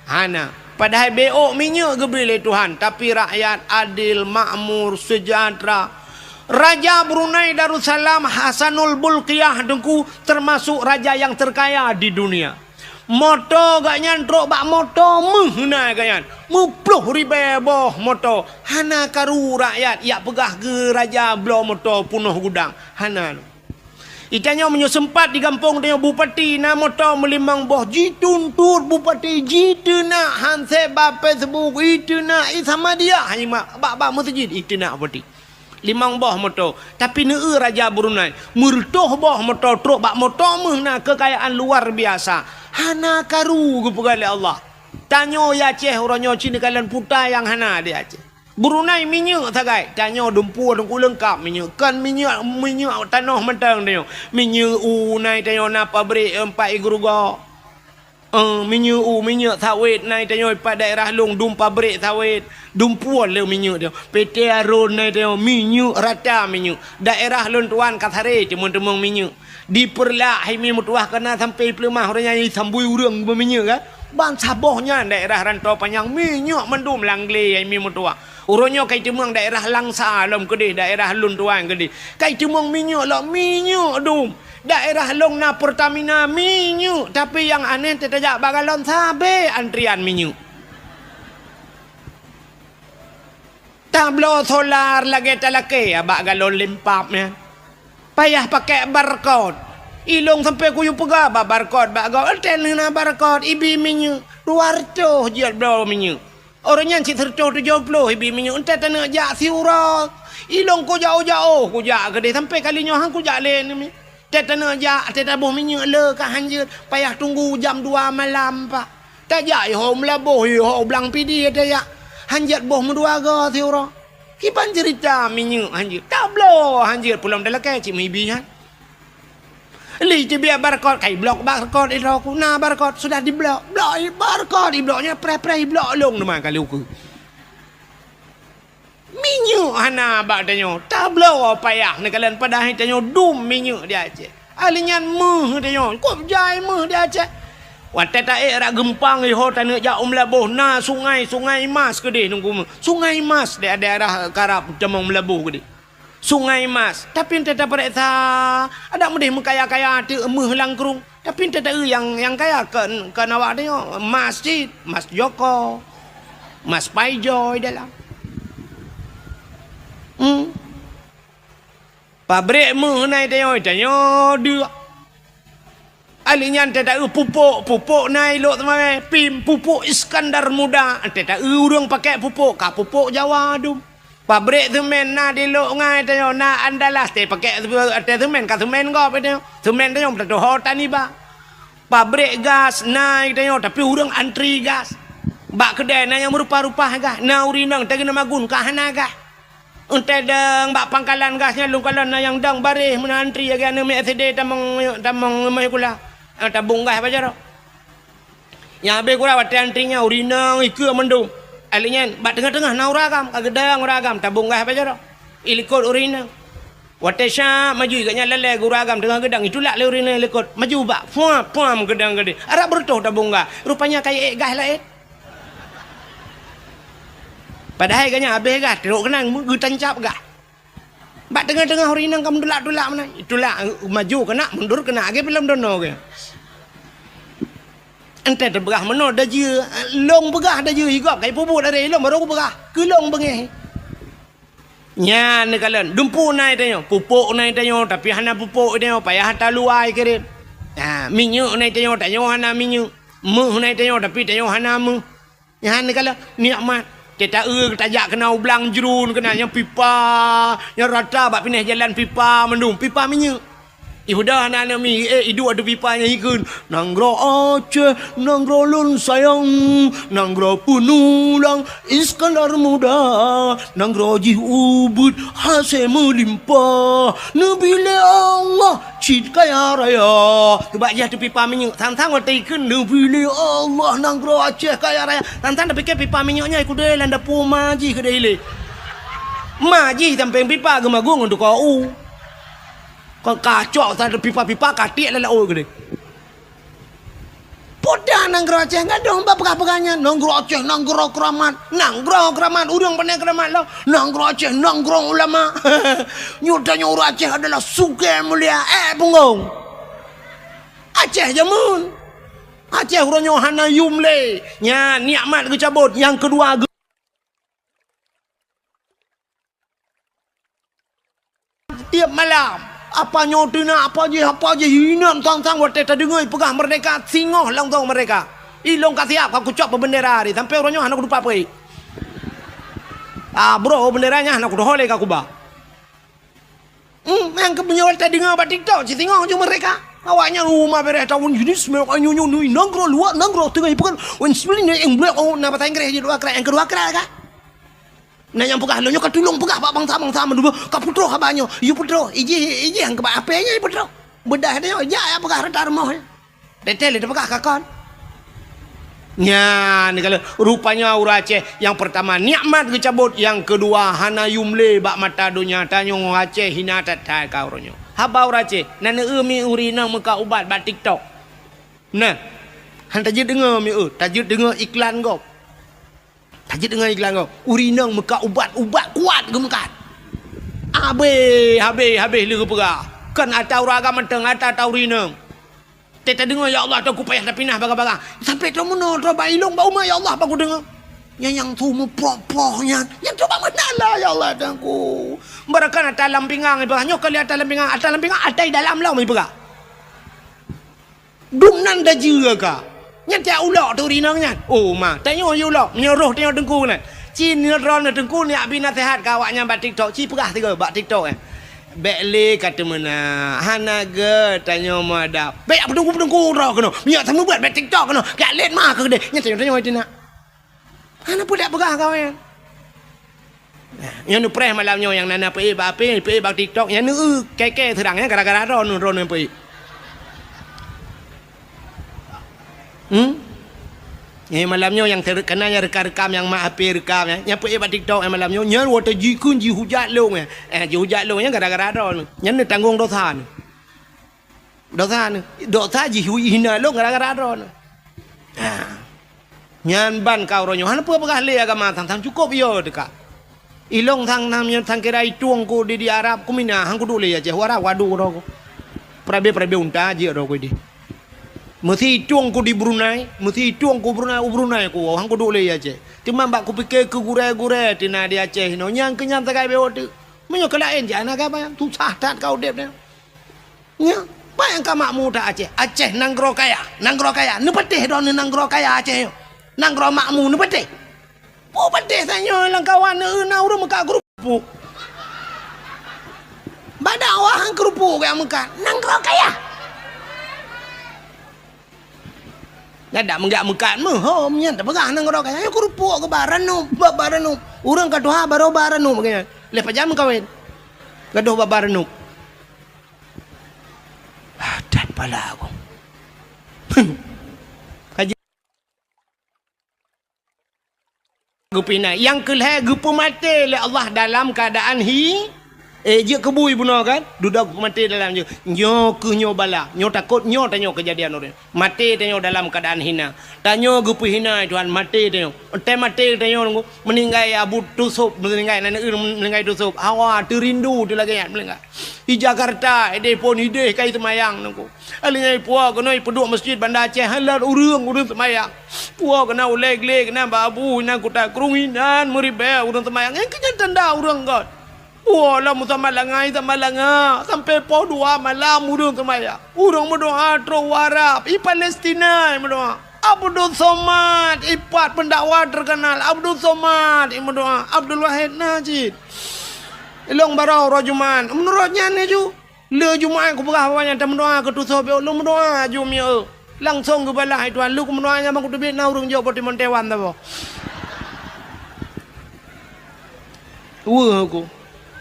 Hana. Padahal beok minyak gebeli Tuhan tapi rakyat adil, makmur, sejahtera. Raja Brunei Darussalam Hasanul Bolkiah dengku termasuk raja yang terkaya di dunia. Moto gak nyantrok bak moto mehna ganyan. 10,000 boh moto. Hana karu rakyat yak pegah ke raja blo moto punuh gudang. Hana. Itanya sempat di kampung dia bupati na moto melimang boh jitun tur bupati jitu na hanse bape sebuk itu na sama dia hanya bak masjid itu na bupati. Limang boh moto tapi neu raja Brunei murtoh boh moto truk bak moto mehna kekayaan luar biasa. Hana karu kepada Allah. Tanyo ya Aceh orangnya Cina kalian puta yang hana di Aceh. Brunei minyak tagai. Tanyo dumpu dengku lengkap minyak. Kan minyak tanah mentang tanyo. Minyak nai tanyo na pabrik 4 igruga. Minyak sawit nai tanyo pada daerah long dum pabrik sawit. Dumpu le minyak dia. PT Arun nai tanyo minyak rata minyak. Daerah lon tuan Kasare teman-teman minyak. Diperlah himi mutuah kena sampai pelemah orangnya sambui urang berminyak kan. Bang sabohnya daerah rantau panjang minyak mendum langle himi mutuah. Orangnya kai temang daerah Langsa lom gede, daerah Lun Tuan gede. Kai temang minyak lah minyak dum. Daerah long na Pertamina minyak, tapi yang aneh tetajak bagalon sabe antrian minyak. Tablo solar lagi talake abak galon limpapnya. Payah pakai barcode. Ilong sampai kuyu pegah barcode bagau. Tel na barcode ibi minyak 200 je bro minyak. Orangnya si 170 ibi minyak. Entar tak nak jak siurat. Ilong ku jauh-jauh ku jak gede sampai kalinya hang ku jak len ni. Tak nak jak tak tabuh minyak le ka hanjut. Payah tunggu jam 2 malam pak. Tak jak ho melabuh ho belang pidi ada ya. Hanjat boh menduaga siurat. Kipan cerita minyak hanjir. Tak bloh hanjir pulang dalam kai cik mibi kan. Li je biar barcode kai blok barcode itu aku. Nah barcode sudah di blok. Blok barcode di bloknya pre blok long nama kali aku. Minyak hana bak tanyo. Tak bloh payah nak kalian pada hai tanyo dum minyak dia Aceh. Alinyan meh tanyo. Kop jai meh dia Aceh. Watai tak rak gempang ho tanah jak Melabuh na sungai Mas gede nunggu sungai Mas di daerah Karab Jamong Melabuh gede sungai Mas tapi ente tak periksa ada mudih mengkaya-kaya tu emeh langkrung tapi ente tak yang kaya ke awak dia masjid Mas Joko Mas Paijoy dalam pabrik meh nai dia dia Alinyan tak pupuk naik lok teman pim pupuk Iskandar Muda tak urang pakai pupuk pupuk Jawa dum pabrik semen na di lok ngai tayo na Andalas pakai semen semen kau tayo semen tayo tak hotan ni ba pabrik gas naik tayo tapi urang antri gas bak kedai na yang merupa-rupa gas na urinang tak kena magun kahana gas untai dang bak pangkalan gasnya lungkalan na yang dang barih menantri ya kan SD tamang kula tabung gas apa cara yang habis kurang waktu antrinya urinang ikut mendung alinyan bak tengah-tengah na uragam agedang uragam tabung gas apa cara ilikot urinang waktu sya maju ikatnya lelai uragam tengah gedang itulah le urinang ilikot maju bak puam gedang gede arah bertuh tabung gas rupanya kayak gas lain padahal kanya habis gas teruk kenang geutancap gas Bak tengah-tengah hari nang kamu dolak-dolak mana? Itulah maju kena, mundur kena, age belum dono ke. Ente terberah mana dah je, long berah dah je higap kai pupuk dari long baru berah. Ke long bengeh. Nya ni kalian, dumpu naik tanya, pupuk naik tanya, tapi hana pupuk tanya, payah hantar luar kirim. Minyak naik tanya hana minyak. Meh naik tanya, tapi tanya hana meh. Yang ni kalian, nikmat. Kita tajak kena ublang jerun, kena yang pipa, yang rata bak pindah jalan pipa mendung, pipa minyak. Ihudah anak-anak mi, hidup ada pipanya ikut. Nanggro Aceh, nanggro lun sayang, nanggro penulang, Iskandar muda, nanggro jih ubud, hasil melimpah, nebile Allah, cid kaya raya. Sebab dia tu pipa minyak, tantang waktu ikut, nebile Allah, nanggro Aceh kaya raya. Tantang dah fikir pipa minyaknya ikut dia, landa pu maji ke dia ile. Maji sampai pipa gemagung untuk kau. Kau kacau tak ada pipa-pipa katik lah oh gede. Podah nanggro Aceh enggak dong pegah-pegahnya. Nanggro Aceh, nanggro keramat, urang pandai keramat lah. Nanggro Aceh, nanggro ulama. Nyudanya orang Aceh adalah suka mulia. Punggong. Aceh jamun. Aceh orangnya hana yumle. Nya nikmat ke cabut. Yang kedua tiap malam. Apa nyotina apa je hinam tang-tang waktu tak dengar pegah merdeka singoh lang tong mereka. Ilong kasiap aku cop bendera hari sampai orangnya anak lupa apa. Bro benderanya anak udah holek aku ba. Yang kebenyol tak dengar ba TikTok si singoh je mereka. Awaknya rumah beres tahun jenis memang nyunyu nanggro luar nanggro tengah ikan. Wen sebenarnya yang blok napa tang kerja dua kerak yang kedua kerak kan. Nah yang pegah lo nyok tulung pegah pak bangsa mendua kaputro kabanyo yu putro iji yang keba apenya yu putro bedah dia ya pegah reta rumah detail dia pegah kakon nya ni kalau rupanya orang Aceh yang pertama nikmat kecabut yang kedua hana yumle bak mata dunia tanyong Aceh hina tatai kau ronyo haba orang Aceh nana mi urina muka ubat bak TikTok nah han tajid dengar mi tajid dengar iklan kau tajid dengan iklan kau urinang muka ubat-ubat kuat ke muka habis lera perah kan atau raga menteng atau urinang kita dengar ya Allah aku payah dah pindah barang-barang sampai tu mana tu bailong bau ma ya Allah aku dengar yang tu mu proh-prohnya yang tu mana lah ya Allah aku berakan atas lampingang ibu hanya kali atas lampingang atas dalam lah ibu dumnan dah juga Nya tak ulak tu rinangnya. Oh ma, tanya you ulak, menyuruh tengok dengku ni. Cin ron dengku ni abi nasihat kawaknya bak TikTok. Ci perah tiga bak TikTok Bekle kata mana? Hana ge tanya madap. Bek apa dengku ro kena. Minyak sama buat bak TikTok kena. Gak let mah ke dia. Nya tanya itu nak. Hana pun tak perah kau yang. Yang nu preh malamnya yang nana pe bak TikTok. Yang nu keke terangnya gara-gara ron yang pe. Malamnya yang terkena yang rekam yang mak api rekam yang pergi buat TikTok malamnya yang waktu jikun ji hujat long ji hujat long yang gara-gara ron yang ni tanggung dosa ji hina long gara-gara ron yang ban kau ronyo han apa le agama tang cukup yo dekat ilong tang namnya tang kira ituang ko di Arab ku mina hang ku dule ya je wara wadu ro prabe unta je ro ko di mesti tuang ku di Brunei, Brunei ku, hang ku dole ya je. Cuma mbak ku fikir ke gure-gure tina di Aceh, no nyang kenyang takai bewo tu. Menyo kelain je anak apa? Tu sah tak kau dep ni. Nya, bayang ka makmu tak Aceh nanggro kaya. Nu petih don nanggro kaya Aceh yo. Nanggro makmu nu petih. Oh petih sanyo lang kawan na urang muka grupu. Badawa hang grupu kaya muka nanggro kaya. Ada menggak mekat hom nya tak pegah nang orang kaya aku rupuk ke baranu urang kadoha baro baranu makanya lepas jam kawin kadoha baranu dan pala aku kaji gupina yang kelih gupu mati oleh Allah dalam keadaan Je kebui bunuh kan, dudak mati dalam je. Nyo ke nyo bala, nyo takut nyo tanyo kejadian orang. Mati tanyo dalam keadaan hina. Tanyo gupu hina Tuhan mati tanyo. Te mati tanyo nunggu meninggai abu tusuk, meninggai nana meninggai tusuk. Awa terindu tu lagi ya meninggai. Di Jakarta ide pun ide kai semayang nunggu. Alingai puak kenoi peduk masjid Bandar Aceh halar urang semayang. Puak kena uleg-leg kena babu kena kutak kerunginan meribe urang semayang. Yang kenyataan dah urang god. Wah, lah musa malangai sampai pau 2 malam urang semaya. Urang berdoa terus warap. I Palestina berdoa. Abdul Somad, ipat pendakwa terkenal. Abdul Somad berdoa. Abdul Wahid Najid. Ilong barau rajuman. Menurutnya ni ju. Le Jumaat aku berah banyak dan berdoa ke tusuk be ulung berdoa ju mi langsung ke balah Tuhan lu ku berdoanya bang ku tebit na urang jauh poti montewan ta bo. Aku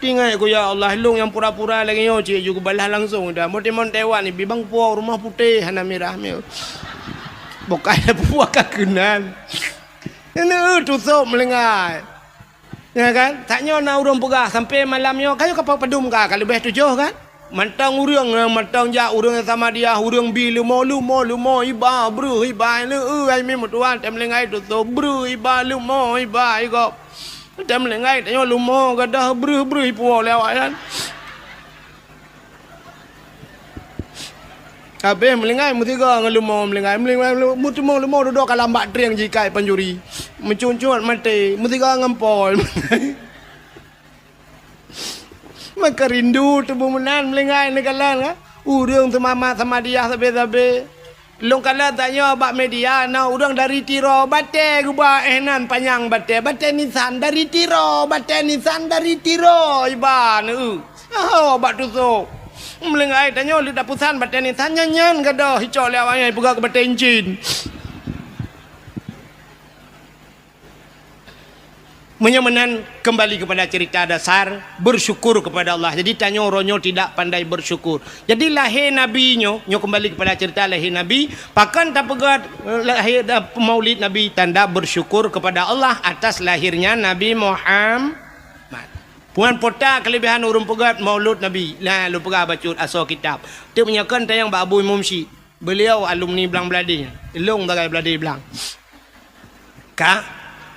tinggal aku ya Allah long yang pura-pura lagi yo cik juga balah langsung dah mon Taiwan ni bibang puak rumah putih hana merah mi bukan puak kakenan ini tusuk melengai ya kan taknya na urang pegah sampai malam yo kayo kapal padum ka kalau lebih 7 kan mantang urang mantang ja urang sama dia urang bi lumo iba bru iba le ai mi mutuan tem lengai tusuk bru iba lumo iba go Tam lengai tanyo lumo gadah bru ipo lewat kan. Habis melengai mutiga ngelumo melengai mutimo lumo duduk kalambak triang jikai panjuri. Mencuncut mati mutiga ngempol. Maka rindu tubuh menan melengai negalan kan. Urang semama sama dia sabe-sabe. Long kala tanya bak media na urang dari Tiro bate gua enan panjang bate Nissan dari Tiro iban bak tusuk melengai tanya lu dapusan bate Nissan nyanyan gadah hijau lewanya pegak ke bate engine Menyamanan kembali kepada cerita dasar bersyukur kepada Allah. Jadi tanya orangnya tidak pandai bersyukur. Jadi lahir Nabi nyo kembali kepada cerita lahir Nabi. Pakan tak pegat lahir maulid Nabi tanda bersyukur kepada Allah atas lahirnya Nabi Muhammad. Puan pota kelebihan urung pegat maulud Nabi. Lah lu pegah baca asal kitab. Dia menyakan tayang Pak Abu Imam Syed. Beliau alumni Belang Beladi. Elong tagai Beladi Belang.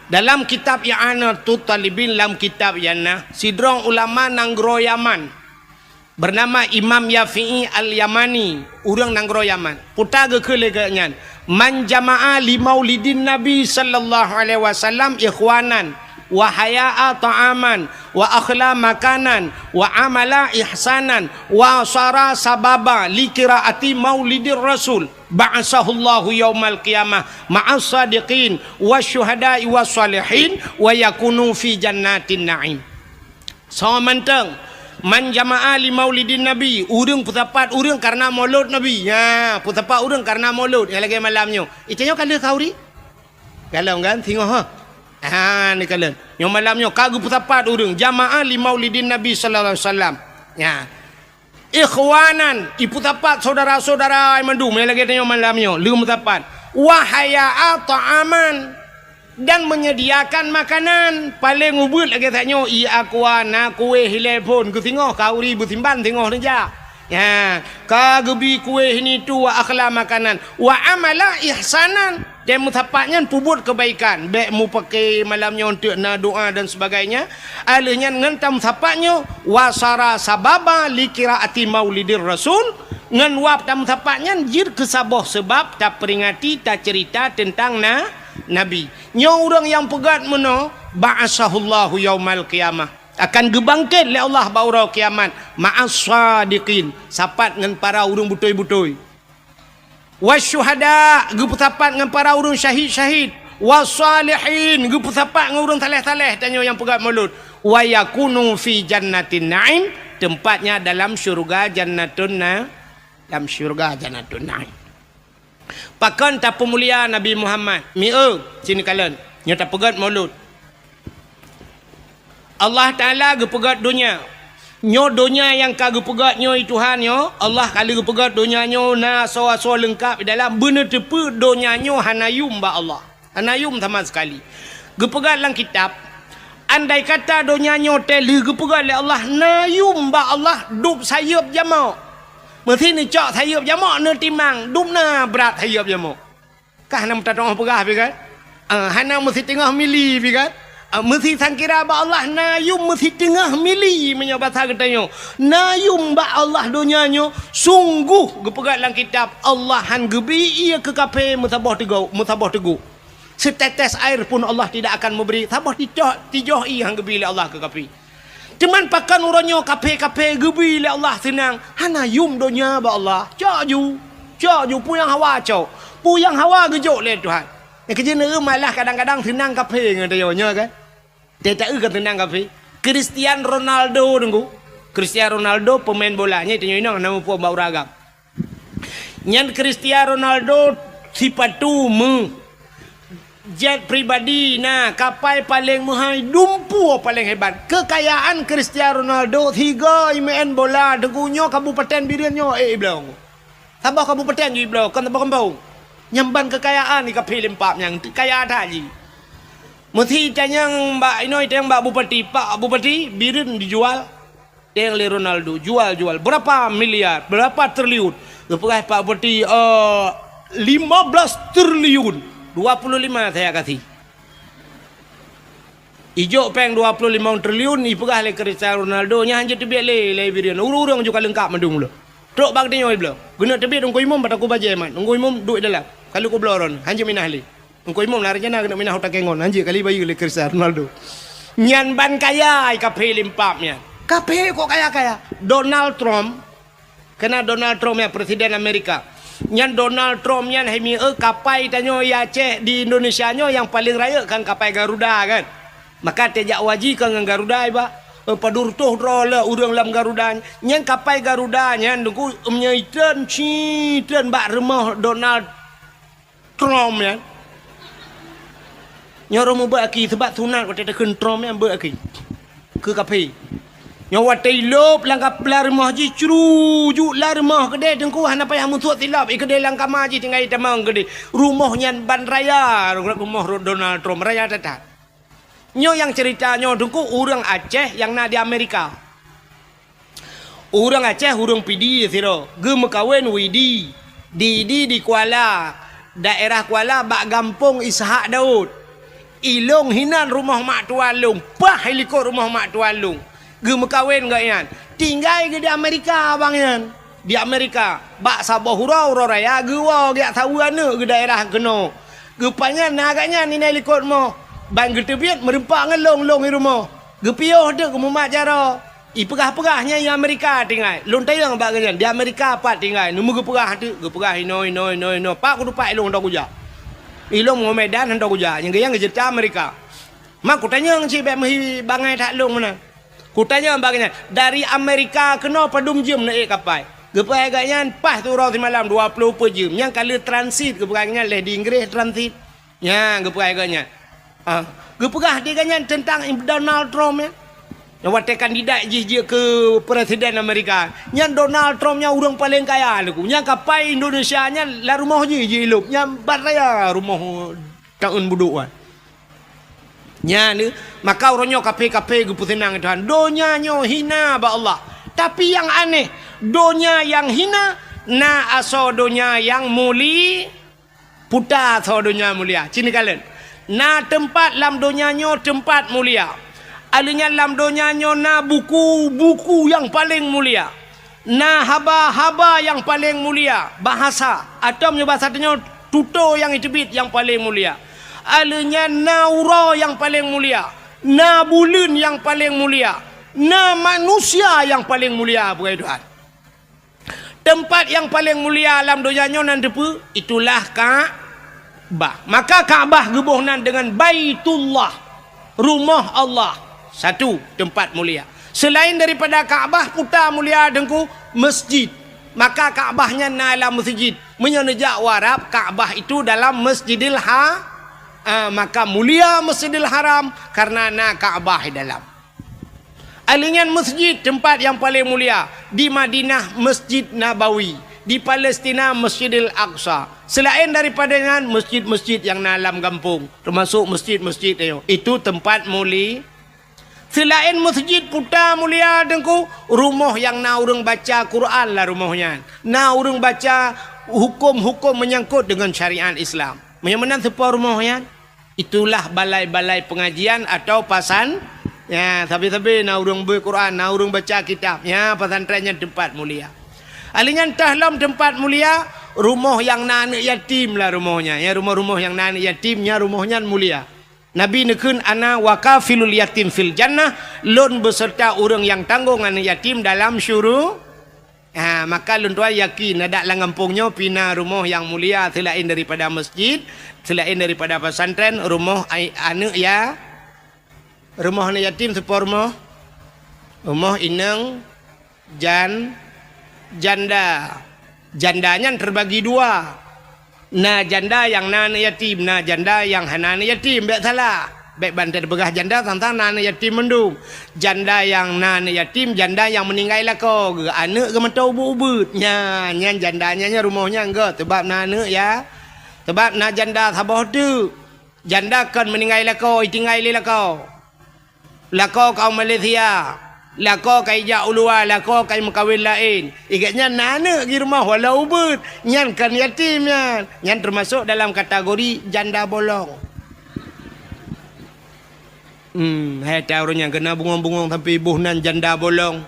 Dalam kitab I'anatul Talibin dalam kitab Yana sidrong ulama nanggro Yaman bernama Imam Yafi'i Al-Yamani urang nanggro Yaman puta ke leganyan man jama'a li maulidin Nabi sallallahu alaihi wasallam ikhwanan wa haya'a ta'aman wa akhla makanan wa amala ihsanan wa sara sababa li qiraati maulidir rasul ba'asahullahu yaumal qiyamah ma'as sadiqin wasyuhada'i wassalihin wa yakunu fi jannatin na'im. So manteng man jama'a li maulidin nabi urang putapat urang karena maulud nabi ya putapat urang karena maulud yang lagi malamnya itanya kala kauri kalau kan tengok ni kala yang malamnya kagu putapat urang jama'a li maulidin nabi sallallahu alaihi wasallam ya ikhwanan ibu tapat saudara-saudara mandu lagi tanya malamnya lum tapat wahaya ta'aman dan menyediakan makanan paling ubud lagi tanya akuana kue hilepon ku tengok kauri butimban tengok saja ya kagebi kue ini tu wa akhla makanan wa amala ihsanan dan mutapatnya pubut kebaikan baik mu pakai malamnya untuk na doa dan sebagainya alihnya ngentam tapatnya wasara sababa li qiraati maulidir rasul ngan wap tam tapatnya jir kesabah sebab tak peringati tak cerita tentang nabi nyo orang yang pegat meno ba'asahullahu yaumal qiyamah akan gebangkit oleh Allah baurau kiamat ma'as sadiqin sapat ngan para urang butoi-butoi wasyuhada geputapat dengan para urang syahid-syahid wasalihin geputapat dengan urang taleh-taleh tanya yang pegat maulud wa yakunu fi jannatin na'im tempatnya dalam syurga jannatun dalam syurga jannatun na'im. Pakan tak pemulia Nabi Muhammad sini kalian nya tak pegat maulud Allah Ta'ala gepegat dunia nyo dunia yang kagu pegat nyo Tuhan nyo Allah kali pegat dunia nyo na so lengkap dalam benar tepu dunia nyo hanayum ba Allah hanayum sama sekali gepegat dalam kitab andai kata donya nyotel ke pegal Allah na yum ba Allah dup sayup jamak mesti ni cak sayup jamak na timang dup na berat sayup jamak kah nam ta tong pegah pi kan hana mesti tengah mili pi kan mesti sangkira ba Allah na yum mesti tengah mili menyo bahasa katanya na yum ba Allah donyanya sungguh ke pegal dalam kitab Allah han gebi ia ke kape musabah teguh setetes air pun Allah tidak akan memberi sabah tijoh hang gebi le Allah ke kapi cuman pakan uranyo kape gebi le Allah senang hana yum donya ba Allah cak ju puyang hawa cak puyang hawa gejok le Tuhan yang kerja malah kadang-kadang senang kape ngadayo nya kan dia tak kan senang kape Cristiano Ronaldo tunggu Cristiano Ronaldo pemain bolanya itu nyinang nama puak bau ragam nyan Cristiano Ronaldo sipatu jet pribadi nah kapal paling mahal dumpu paling hebat kekayaan Cristiano Ronaldo 3 main bola dengunyo kabupaten birianyo belong sabah kabupaten ju belong kan sabah kampung nyamban kekayaan ni kapil empap yang kaya tadi mesti tanyang mbak inoi tanyang mbak bupati birin dijual yang le Ronaldo jual berapa miliar berapa triliun lepas Pak Bupati 15 triliun 25 saya kasih. Ijo peng 25 triliun ni pegah le Cristiano Ronaldo nya hanje tebiat le birian. Urang juga lengkap mandung lo. Trok bag tinyo iblo. Guna tebiat ungko imum bataku baje man. Ungko imum duit dalam. Kalau ko bloron hanje minah le. Ungko imum lari jana kena minah utak kengon hanje kali bayu le Cristiano Ronaldo. Nyan ban kaya kape limpapnya. Kape kok kaya. Donald Trump kena Donald Trump ya presiden Amerika. Nyan Donald Trump nyan hemi kapai tanyo ya Aceh di Indonesia nyo yang paling raya kan kapai Garuda kan. Maka tejak waji kan dengan Garuda ba. Padur tuh rola urang lam Garuda. Nyan kapai Garuda nyan dengku menyaiten citen bak rumah Donald Trump ya. Nyoro mu baki sebab sunat kata tekan Trump yang baki. Ke kapai. Nyawa tailop langkap lar rumah ji cruju lar rumah gede dengku hana payah musuh tilap gede langkap maji tinggal tamang gede rumahnya ban raya rumah Donald Trump raya tata nyo yang ceritanya dengku orang Aceh yang na di Amerika orang Aceh urang pidi siro gem kawin widi di Kuala daerah Kuala bak gampung Ishak Daud ilung hinan rumah mak tualung pah helikop rumah mak tualung ge kawin gak yan tinggal ke di Amerika bang yan di Amerika bak sabah hurau raya ge wa gak tahu ana ke daerah keno ge panya naganya ni helikop mo bang ge tebiat merempak ngelong-long di rumah ge pioh de ke mumat jara i pegah-pegahnya di Amerika tinggal lon tayang bak ganyan di Amerika pat tinggal numu ge pegah de ge pegah no pak ku dupak ilong dak uja ilong mo Medan hendak uja yang ge jerca Amerika mak ku tanya si bek mehi bangai tak long mana kutanya bagainya dari Amerika kena padum jam naik kapal. Gepai agaknya pas tu orang semalam 20 jam. Yang kali transit gepegahnya leh di Inggris transit. Ya gepai agaknya. Gepegah dia agaknya tentang Donald Trump ya. Yang waktu kandidat je ke presiden Amerika. Yang Donald Trumpnya orang paling kaya lagu. Yang kapal Indonesia nya lah rumah je hidup. Yang baraya rumah tahun buduan. Nya ni maka orangnya kape gupu senang Tuhan donya nyo hina ba Allah tapi yang aneh donya yang hina na aso donya yang muli puta aso donya mulia cini kalian na tempat lam donya nyo tempat mulia alinya lam donya nyo na buku yang paling mulia na haba yang paling mulia bahasa atau bahasa nyo tuto yang itibit yang paling mulia alanya naura yang paling mulia na bulun yang paling mulia na manusia yang paling mulia bukan Tuhan tempat yang paling mulia alam donyanya nan depu itulah Ka'bah maka Ka'bah gebuhnan dengan Baitullah rumah Allah satu tempat mulia selain daripada Ka'bah putar mulia dengku masjid maka Ka'bahnya na dalam masjid menyenejak warab Ka'bah itu dalam Masjidil maka mulia Masjidil Haram karena na Ka'bah dalam. Alingan masjid tempat yang paling mulia di Madinah Masjid Nabawi, di Palestina Masjidil Aqsa. Selain daripadanya masjid-masjid yang dalam kampung, termasuk masjid-masjid itu tempat Selain masjid putar mulia dengku, rumah yang na urang baca Quran lah rumahnya. Na urang baca hukum-hukum menyangkut dengan syariat Islam. Mana sepa rumahnya? Itulah balai-balai pengajian atau pasan. Ya, tapi na urang berquran, na urang baca kitab. Ya, pesantrennya tempat mulia. Alinya tahlam tempat mulia, rumah yang na anak yatim lah rumahnya. Ya, rumah-rumah yang na anak yatimnya rumahnya mulia. Nabi nekun ana wakafilul yatim fil jannah, lon beserta orang yang tanggung anak yatim dalam syurga. Maka lon tua yakin ada langampungnya pina rumah yang mulia selain daripada masjid, selain daripada pesantren, rumah anak ya. Rumah anak yatim sepa rumah inang janda. Jandanya terbagi dua. Na janda yang na anak yatim, na janda yang hana anak yatim, baik salah. Baik bantai begah janda tentang na anak yatim mendung. Janda yang na anak yatim, janda yang meninggal lah kau. Anak ke mentau ubud-ubud. Nya jandanya rumahnya enggak. Sebab na anak ya. Sebab na janda sabah tu. Janda kan meninggal lah kau, tinggal lah kau. Lah kau Malaysia. Lah kau kai jak ulua, lah kau kai mekawin lain. Ikatnya anak di rumah walau ubud. Nyan kan yatim nyan. Nyan termasuk dalam kategori janda bolong. Hai tahu orangnya kena bungong-bungong sampai ibuh nan janda bolong.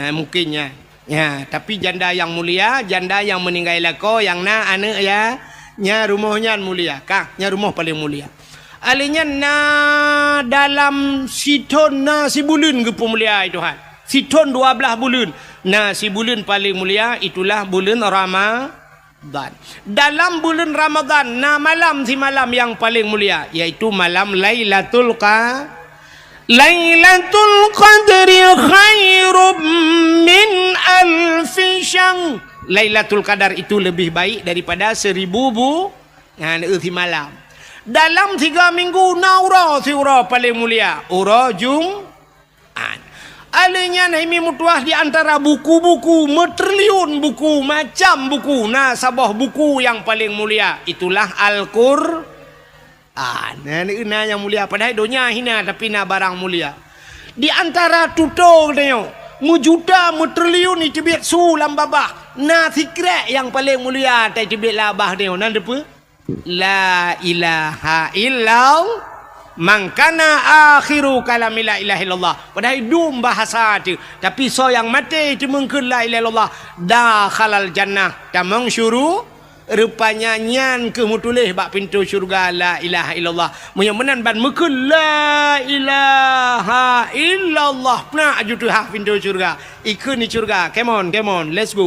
Mungkinnya. Ya, tapi janda yang mulia, janda yang meninggal lako yang na anak ya. Nya rumahnya mulia. Kah, nya rumah paling mulia. Alinya na dalam siton na si bulan ke pemulia Tuhan. Siton 12 bulan. Na si bulan paling mulia itulah bulan Ramadan. Dalam bulan Ramadan na malam si malam yang paling mulia yaitu malam Lailatul Qadri khairum min alfi syahr. Lailatul Qadar itu lebih baik daripada 1000 si malam. Dalam 3 minggu naura siura paling mulia. Ura Jumat. Alanya naimi mutuah di antara buku-buku, metriliun buku, macam buku. Nah, sabah buku yang paling mulia. Itulah Al-Qur'an. Nah, yang mulia. Padahal dunia hina tapi na barang mulia. Di antara tutor katanya. Mujuta, metriliun itu biar sulam babah. Nah, sikret yang paling mulia. Tapi biar labah dia. Nah, apa? La ilaha illallah man kana akhiru kalami la ilaha illallah. Padahal dum bahasa tu, tapi so yang mati itu mungkin la ilaha illallah dakhalal jannah tamang syuru. Rupanya nyan ke mutulih bak pintu syurga la ilaha illallah. Menyemenan ban mungkin la ilaha illallah nak aju tu hak pintu syurga. Ikut ni syurga. Come on, let's go.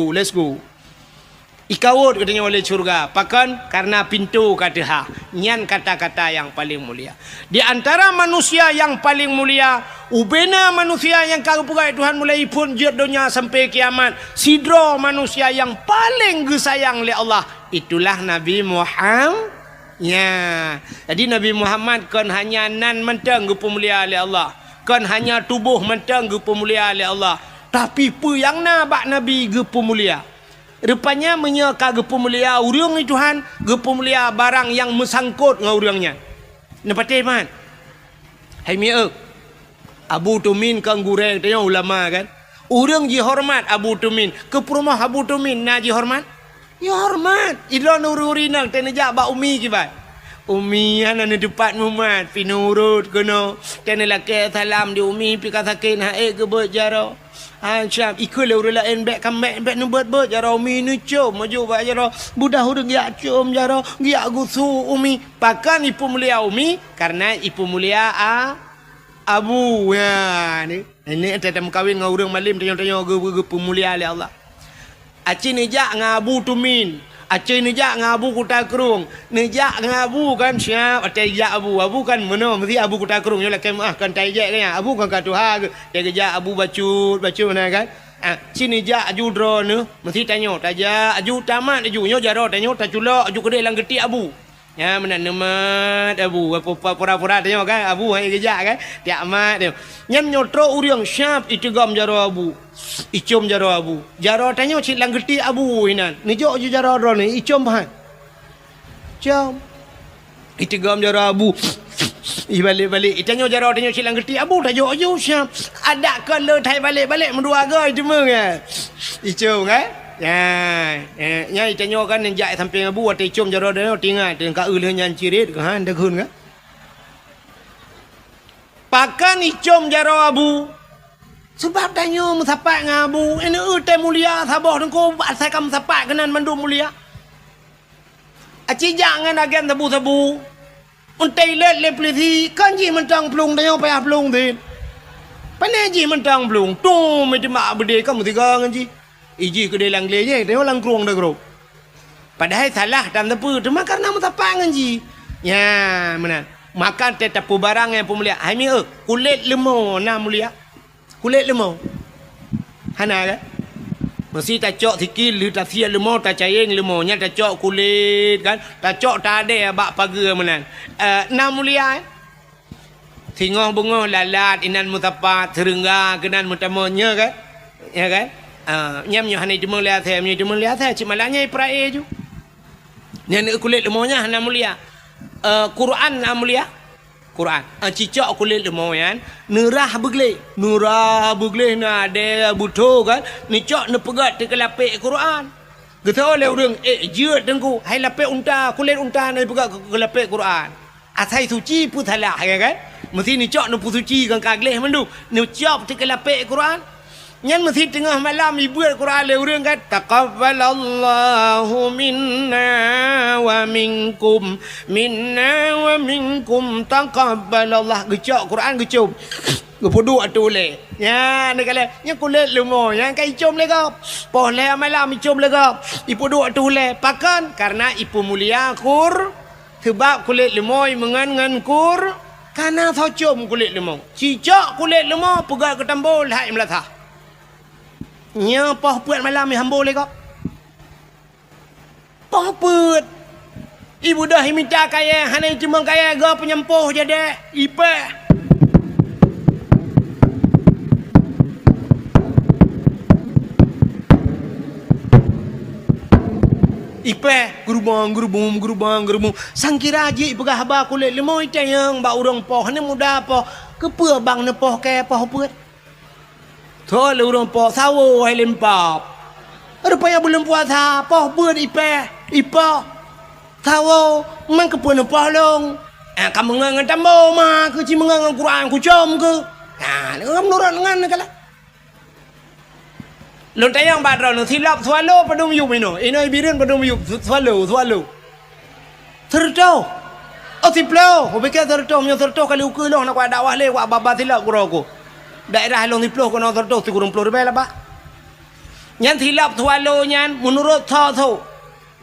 Ikawut katanya oleh syurga. Pakan karena pintu kata ha. Nyan kata-kata yang paling mulia. Di antara manusia yang paling mulia, ubena manusia yang kagupugai Tuhan mulai pun jid dunia sampai kiamat. Sidro manusia yang paling gesayang oleh Allah. Itulah Nabi Muhammad. Ya. Jadi Nabi Muhammad kan hanya nan mentang gepemulia oleh Allah. Kan hanya tubuh mentang gepemulia oleh Allah. Tapi pu yang na bak Nabi gepemulia. Rupanya menyeka gepemulia urang ni Tuhan, gepemulia barang yang mesangkut dengan urangnya. Nepati man. Hai mia Abu Tumin kang gureng tanya ulama kan. Urang ji hormat Abu Tumin. Ke rumah Abu Tumin na ji hormat? Ya hormat. Idron urinang teneja ba umi kibat. Umi ana ni depan Muhammad pinurut kono. Tenela ke salam di umi pi katakin hae ke bejaro. Syam ikut le lain back comeback back nu bet jaro umi nu cum maju ba jaro budah hudung ya cum jaro gia gusu umi pakan ipu mulia umi karena ipu mulia abu ya ini tetap kawin dengan orang malim tanya-tanya ge pemulia oleh Allah. Aci nejak dengan Abu Tumin, aci nejak dengan Abu Kutakrung, nejak dengan Abu kan siap tajak Abu kan mana mesti Abu Kutakrung yolah kan tajak kan Abu kan kat Tuhan dia kerja Abu bacut mana kan sini jak aju drone mesti tanya tajak aju tamat aju nyo jaro tanya taculak aju kedai lang getik Abu ya mana nemat Abu apa pura-pura tanya kan Abu hai kerja kan tiak mat dia nyam nyotro uriang syap itigam jaro Abu icom jaro Abu jaro tanya cik lang getik Abu inan nejo aju jaro drone icom bahan jam itigam jaro Abu balik-balik. Tanya jara tanya silang geti. Abu tajuk ayu siap. Ada ke le thai balik-balik mendua gai cuma kan. Icung kan? Ya, tanya kan yang jai sampai abu atau icum jara dia tinggal dengan ka le nyan cirit kan dah kun kan. Pakan icum jara abu. Sebab tanya musapak dengan abu. Ini utai mulia sabah dengku asai kam sapak kenan mandu mulia. Aci jangan agen sabu-sabu. Untai let le polisi kan ji mentang pelung tanya payah pelung tin. Pandai ji mentang pelung. Tu macam mak berde kamu tiga kan ji. Iji ke dia langle je, dia orang keruang dah keruk. Padahal salah dan tepu, cuma karena mutapak kan ji. Ya, mana? Makan tetap barang yang pemulia. Hai mi kulit lemau na mulia. Kulit lemau. Hana kan? Mesti tak cok sikit lu tak sia lemau tak cayeng lemau nya tak cok kulit kan. Tak cok tak ada bak pagar menan. Na mulia. Singoh bengah lalat inan mutapat serengga kenan mutamonya kan. Ya kan? Nyam nyo hanai cuma lihat saya, cuma lihat saya cik malanya iprai ju. Nya kulit lemau nya na mulia. Quran na mulia. Quran. Cicak kulit lemau kan. Nurah begleh na ada buto kan. Ni cak ne pegat te kelapik Quran. Getau le urang jeut dengku. Hai lapik unta, kulit unta ne pegat kelapik Quran. Asai suci pu salah kan. Mesti ni cak ne pu suci kan kagleh mendu. Ni cak te kelapik Quran. Nyan mesti tengah malam ibu Quran le urang kan. Taqabbalallahu minna wa minkum taqabbalallah. Gecak Quran gecum. Gepodu atu le. Ya ni kale nya kulit lumo yang kai cum le kau. Poh le malam cum le kau. Ipodu atu le pakan karena ipu mulia kur sebab kulit lemoi mengan kur karena thau cum kulit lemau. Cicak kulit lemau pegat ke tambol hai melatah. Nya poh puat malam ni hambul le kau. Poh puat. Ibu dah minta kaya hanai cuma kaya ga penyempuh jadi ipe. Ipe gerubang. Sangkira ji pegah ba kulit lemau itayang ba urang poh ni muda poh. Kepua bang ne poh kaya poh puat. Thol urang poh sawo hai lempap. Rupanya belum puasa poh buat ipa. Sawo man kepua ne poh long. Kamu ngangan tambo ma ke ci mengangan Quran ku com ke. Ngam nurut ngan kala. Lon tayang badro no silap swallow padum yu mino. Ino ibirin padum yu swallow. Terto. Tiplo, obeke terto myo terto kali uku long nak dakwah le wa baba silap ku. Daerah long diploh kono terto ti kurung ploh ribe lah ba. Nyan silap swallow nyan menurut tho.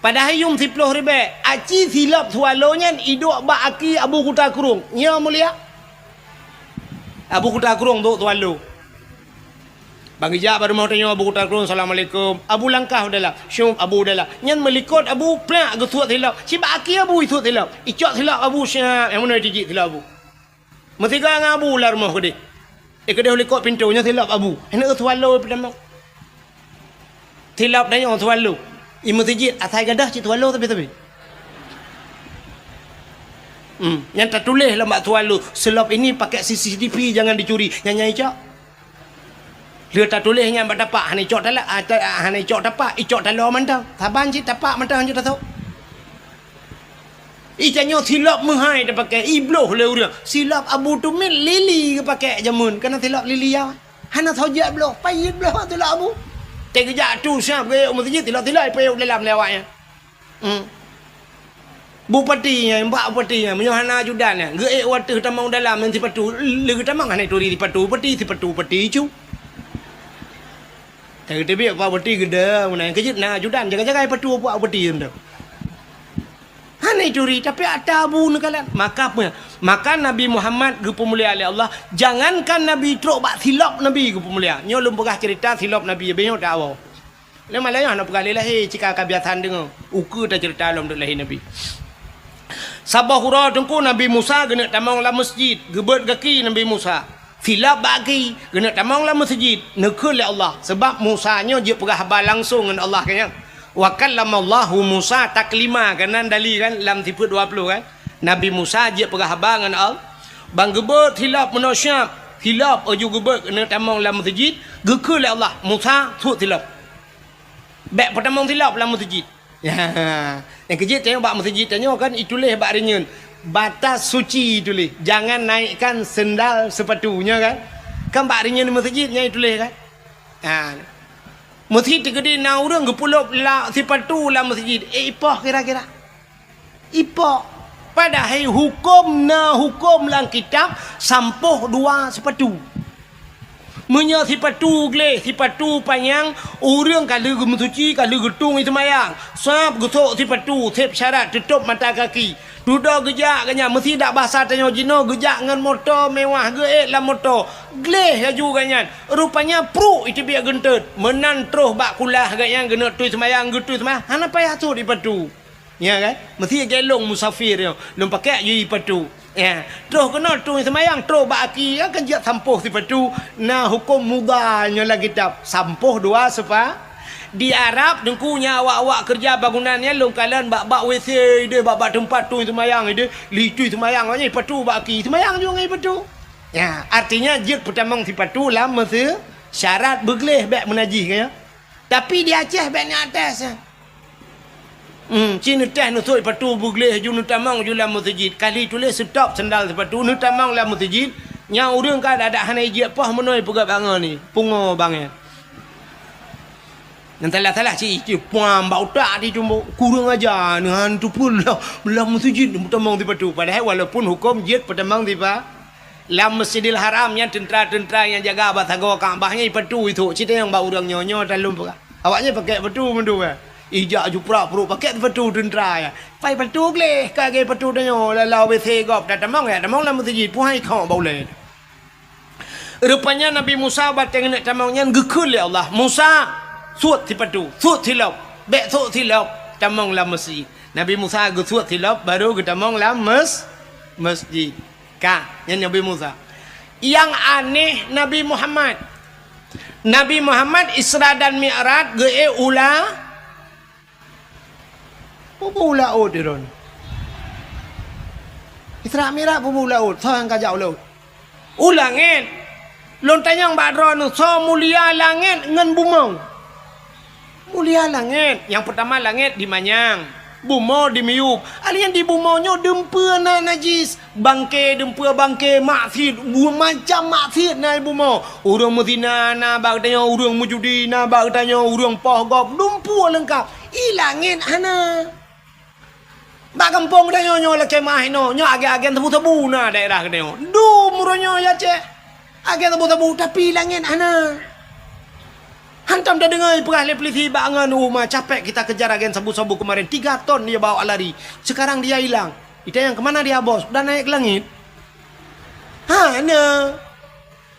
Padahal yung diploh ribe aci silap swallow nyan idok ba aki Abu Kuta Kurung. Nya mulia. Abu Kuta Kurung tu swallow. Bang Ijak baru mau tanya Abu Kuta Kurung Assalamualaikum. Abu langkah dah lah. Syum Abu dah lah. Nyan melikot Abu plak ke suat silap. Si ba aki Abu itu silap. Icak silap Abu syah. Yang mana dijik silap Abu. Mesti kau dengan Abu lah rumah kedai. Kedai likot pintunya silap Abu. Hendak swallow pertama. Silap dah yang swallow. Imu tijit asai gadah cik swallow tapi. Yang tak tulis lah mak swallow. Selop ini pakai CCTV jangan dicuri. Nyanyi Icak. Dia tak tulis yang dapat hanai cok dalam hanai cok dapat icok dalam mantang. Saban cik dapat mantang je tak tahu. Icanyo silap menghai dah pakai ibloh le urang. Silap Abu tu min lili ke pakai jamun. Kena silap lili ya. Hana thojak bloh. Payit bloh silap Abu. Tek kejak tu siap ke umur tijit tilap-tilap payuk dalam lewatnya. Bupati yang mbak bupati yang menyohana judan ya. Ge water tamang dalam nanti patu. Le tamang hanai turi di patu pati cu. Tak kata biar pak bupati gede. Mana yang kejut na judan jaga-jaga patu pak bupati tu. Hanai curi tapi ada Abu nekalan. Maka Nabi Muhammad ge pemulia oleh Allah, jangankan Nabi trok bak silap Nabi ge pemulia. Nyo lum pegah cerita silap Nabi benyo tak awal. Le malaya nak pegah lahi cika kebiasaan dengar. Uku tak cerita lum dak lahi Nabi. Sabah hura tengku Nabi Musa genak tamang la masjid, gebet kaki Nabi Musa. Silap bagi genak tamang la masjid, nekul oleh Allah sebab Musa nyo je pegah habal langsung dengan Allah kanya. Wa kallamallahu Musa taklima kanan dali kan lam tipu 20 kan. Nabi Musa je perah dengan Allah. Bang gebet hilap manusia, hilap aju gebet kena tamang dalam masjid, gekul Allah. Musa thut hilap. Bek pertamang hilap dalam masjid. Ya. Yang kejit tengok bak masjid tengok kan itulah bak ringan. Batas suci itulah. Jangan naikkan sendal sepatunya kan. Kan bak ringan masjidnya itulah kan. Ha. Masjid tegedi na urang gepulop la sepatu dalam masjid. Ipah kira-kira. Ipah. Padahal hukum lang kitab sampuh dua sepatu. Menya sepatu gleh, sepatu panjang, orang kalau gemusuci, kalau getung itu mayang. Sab gosok sepatu, tip syarat tutup mata kaki. Duduk gejak kanya, mesti tak bahasa tanya jino gejak dengan motor mewah geek lah motor. Gleh laju kanyan. Rupanya pro itu biar gentut. Menan terus bak kulah kanyan kena tu semayang, gitu semayang. Hana payah tu di patu. Ya kan? Mesti gelong musafir yo. Lum pakai je patu. Ya. Terus kena tu semayang terus baki ya kan jat sampuh si patu. Nah hukum mudahnya lah kitab. Sampuh dua sepa. Di Arab dengkunya awak-awak kerja bangunannya lum kalian bak WC dia bak tempat tu semayang dia litu semayang ni patu baki semayang juga ngai patu. Ya, artinya jat pertama si patu lah mesti syarat begleh bak menajih kaya. Tapi di Aceh bak ni atas. Cina teh nusuk patu bugleh ju nutamang ju dalam masjid. Kali tulis stop sendal sepatu nutamang dalam masjid. Nya urang kan ada hanai je pah menoi pegat bangan ni. Pungo bangan. Yang salah ci puam bau tak di tumbo kurang aja dengan tu pun dalam masjid nutamang sepatu. Padahal walaupun hukum jid pertamang tiba dalam Masjidil Haram yang tentera-tentera yang jaga batago Kaabahnya patu itu. Cerita yang bau urang nyonyo dalam pegat. Awaknya pakai patu mendu ijak ju pura-pura pakai patu tentera ya. Pai patu gleh kage patu danyo lalau WC gop dah tamang ya tamang lam masjid puhai kau boleh. Rupanya Nabi Musa batang nak tamangnya gekul ya Allah. Musa suat ti patu, suat tilap, bek suat tilap tamang lam masjid. Nabi Musa gesuat tilap baru ke tamang lam masjid. Ka yang Nabi Musa. Yang aneh Nabi Muhammad. Nabi Muhammad Isra dan Mi'raj ge ulah pupu laut dia ron. Isra Mi'raj pupu laut, so yang kajak laut. Ulangit. Lontanyang badron so mulia langit ngan bumau. Mulia langit. Yang pertama langit di manyang, bumau di miup. Alian di bumaunya dempua na najis, bangke dempua bangke maksiat, macam maksiat na bumau. Urang mezina na bag tanya urang mujudi na bag tanya urang pohgop dempua lengkap. Ilangit ana. Bak kampung dah nyo lah kemah no. Nyo agen-agen tebu-tebu na daerah ke nyo. Du muronyo ya cek. Agen tebu-tebu tapi langit ana. Hantam dah dengar perah polisi bangan rumah capek kita kejar agen sabu-sabu kemarin 3 ton dia bawa lari. Sekarang dia hilang. Itu yang kemana dia bos? Udah naik ke langit. Ana.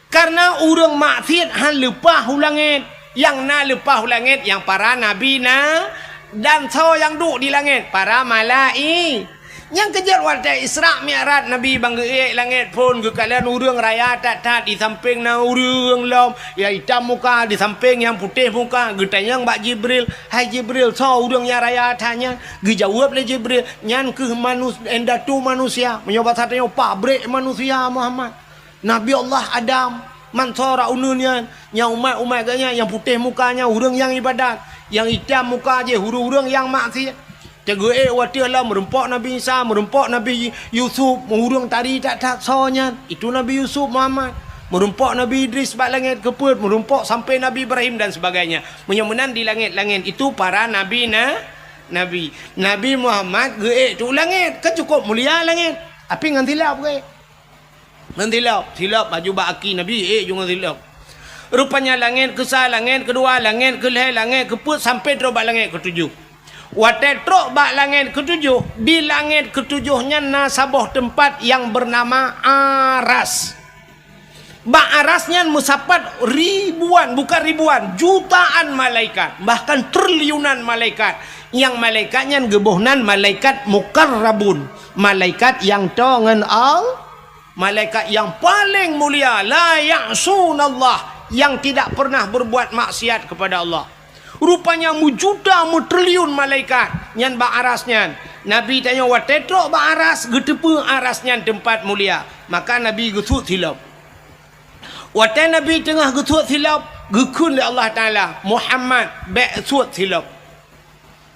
Karena urang maksiat han lepah langit. Yang na lepah langit yang para nabi na dan so yang duduk di langit para malai yang kejar waktu Isra Mi'raj Nabi bangga langit pun ke kalian urang raya tak di samping na urang lom ya hitam muka di samping yang putih muka getanya yang bak Jibril hai Jibril so urang ya raya tanya dijawab le Jibril nyan ke endatu manusia menyobat satanya pabrik manusia Muhammad Nabi Allah Adam mansora ununnya yang umat-umat ganya yang putih mukanya urang yang ibadat yang hitam muka je hurung-hurung yang maksiat. Tegue watilah merempok Nabi Isa, merempok Nabi Yusuf, hurung tadi tak sonya. Itu Nabi Yusuf Muhammad. Merempok Nabi Idris bak langit keput, merempok sampai Nabi Ibrahim dan sebagainya. Menyemenan di langit-langit itu para nabi nabi. Nabi Muhammad ge tu langit, kan cukup mulia langit. Api ngan tilap ge. Ngan tilap baju baki Nabi juga tilap. Rupanya langit ke-1, langit ke-2, langit ke-3, langit ke-4 sampai terus bak langit ke-7. Waktu terus bak langit ke-7, di langit ke-7-nya nasabah tempat yang bernama Aras. Bak Arasnya musapat ribuan, bukan ribuan, jutaan malaikat, bahkan triliunan malaikat. Yang malaikatnya gebohnan malaikat mukarrabun, malaikat yang tongen malaikat yang paling mulia, la ya'sunallah, yang tidak pernah berbuat maksiat kepada Allah. Rupanya mujuda mutriliun malaikat nyan ba arasnya. Nabi tanya wa tetrok ba aras getepe arasnya tempat mulia. Maka Nabi getut silap. Watan Nabi tengah getut silap, gekun oleh Allah Taala Muhammad be'sut silap.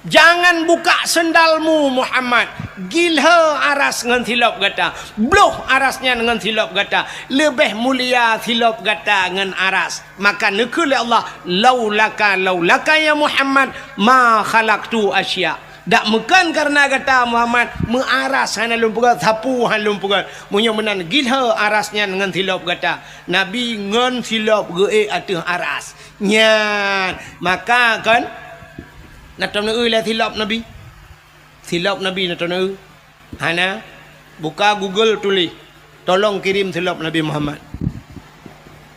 Jangan buka sendalmu Muhammad. Gilha aras dengan silap kata. Bloh arasnya dengan silap kata. Lebih mulia silap kata dengan aras. Maka nekul Allah. Laulaka ya Muhammad. Ma khalaqtu asya. Tak mekan karena kata Muhammad. Mengaras hana lumpukan. Sapu hana lumpukan. Munya menan gilha arasnya dengan silap kata. Nabi ngan silap ge'e atau aras. Nyan. Maka kan. Natam na lah silap Nabi. Silap Nabi natam na Hana buka Google tulis. Tolong kirim silap Nabi Muhammad.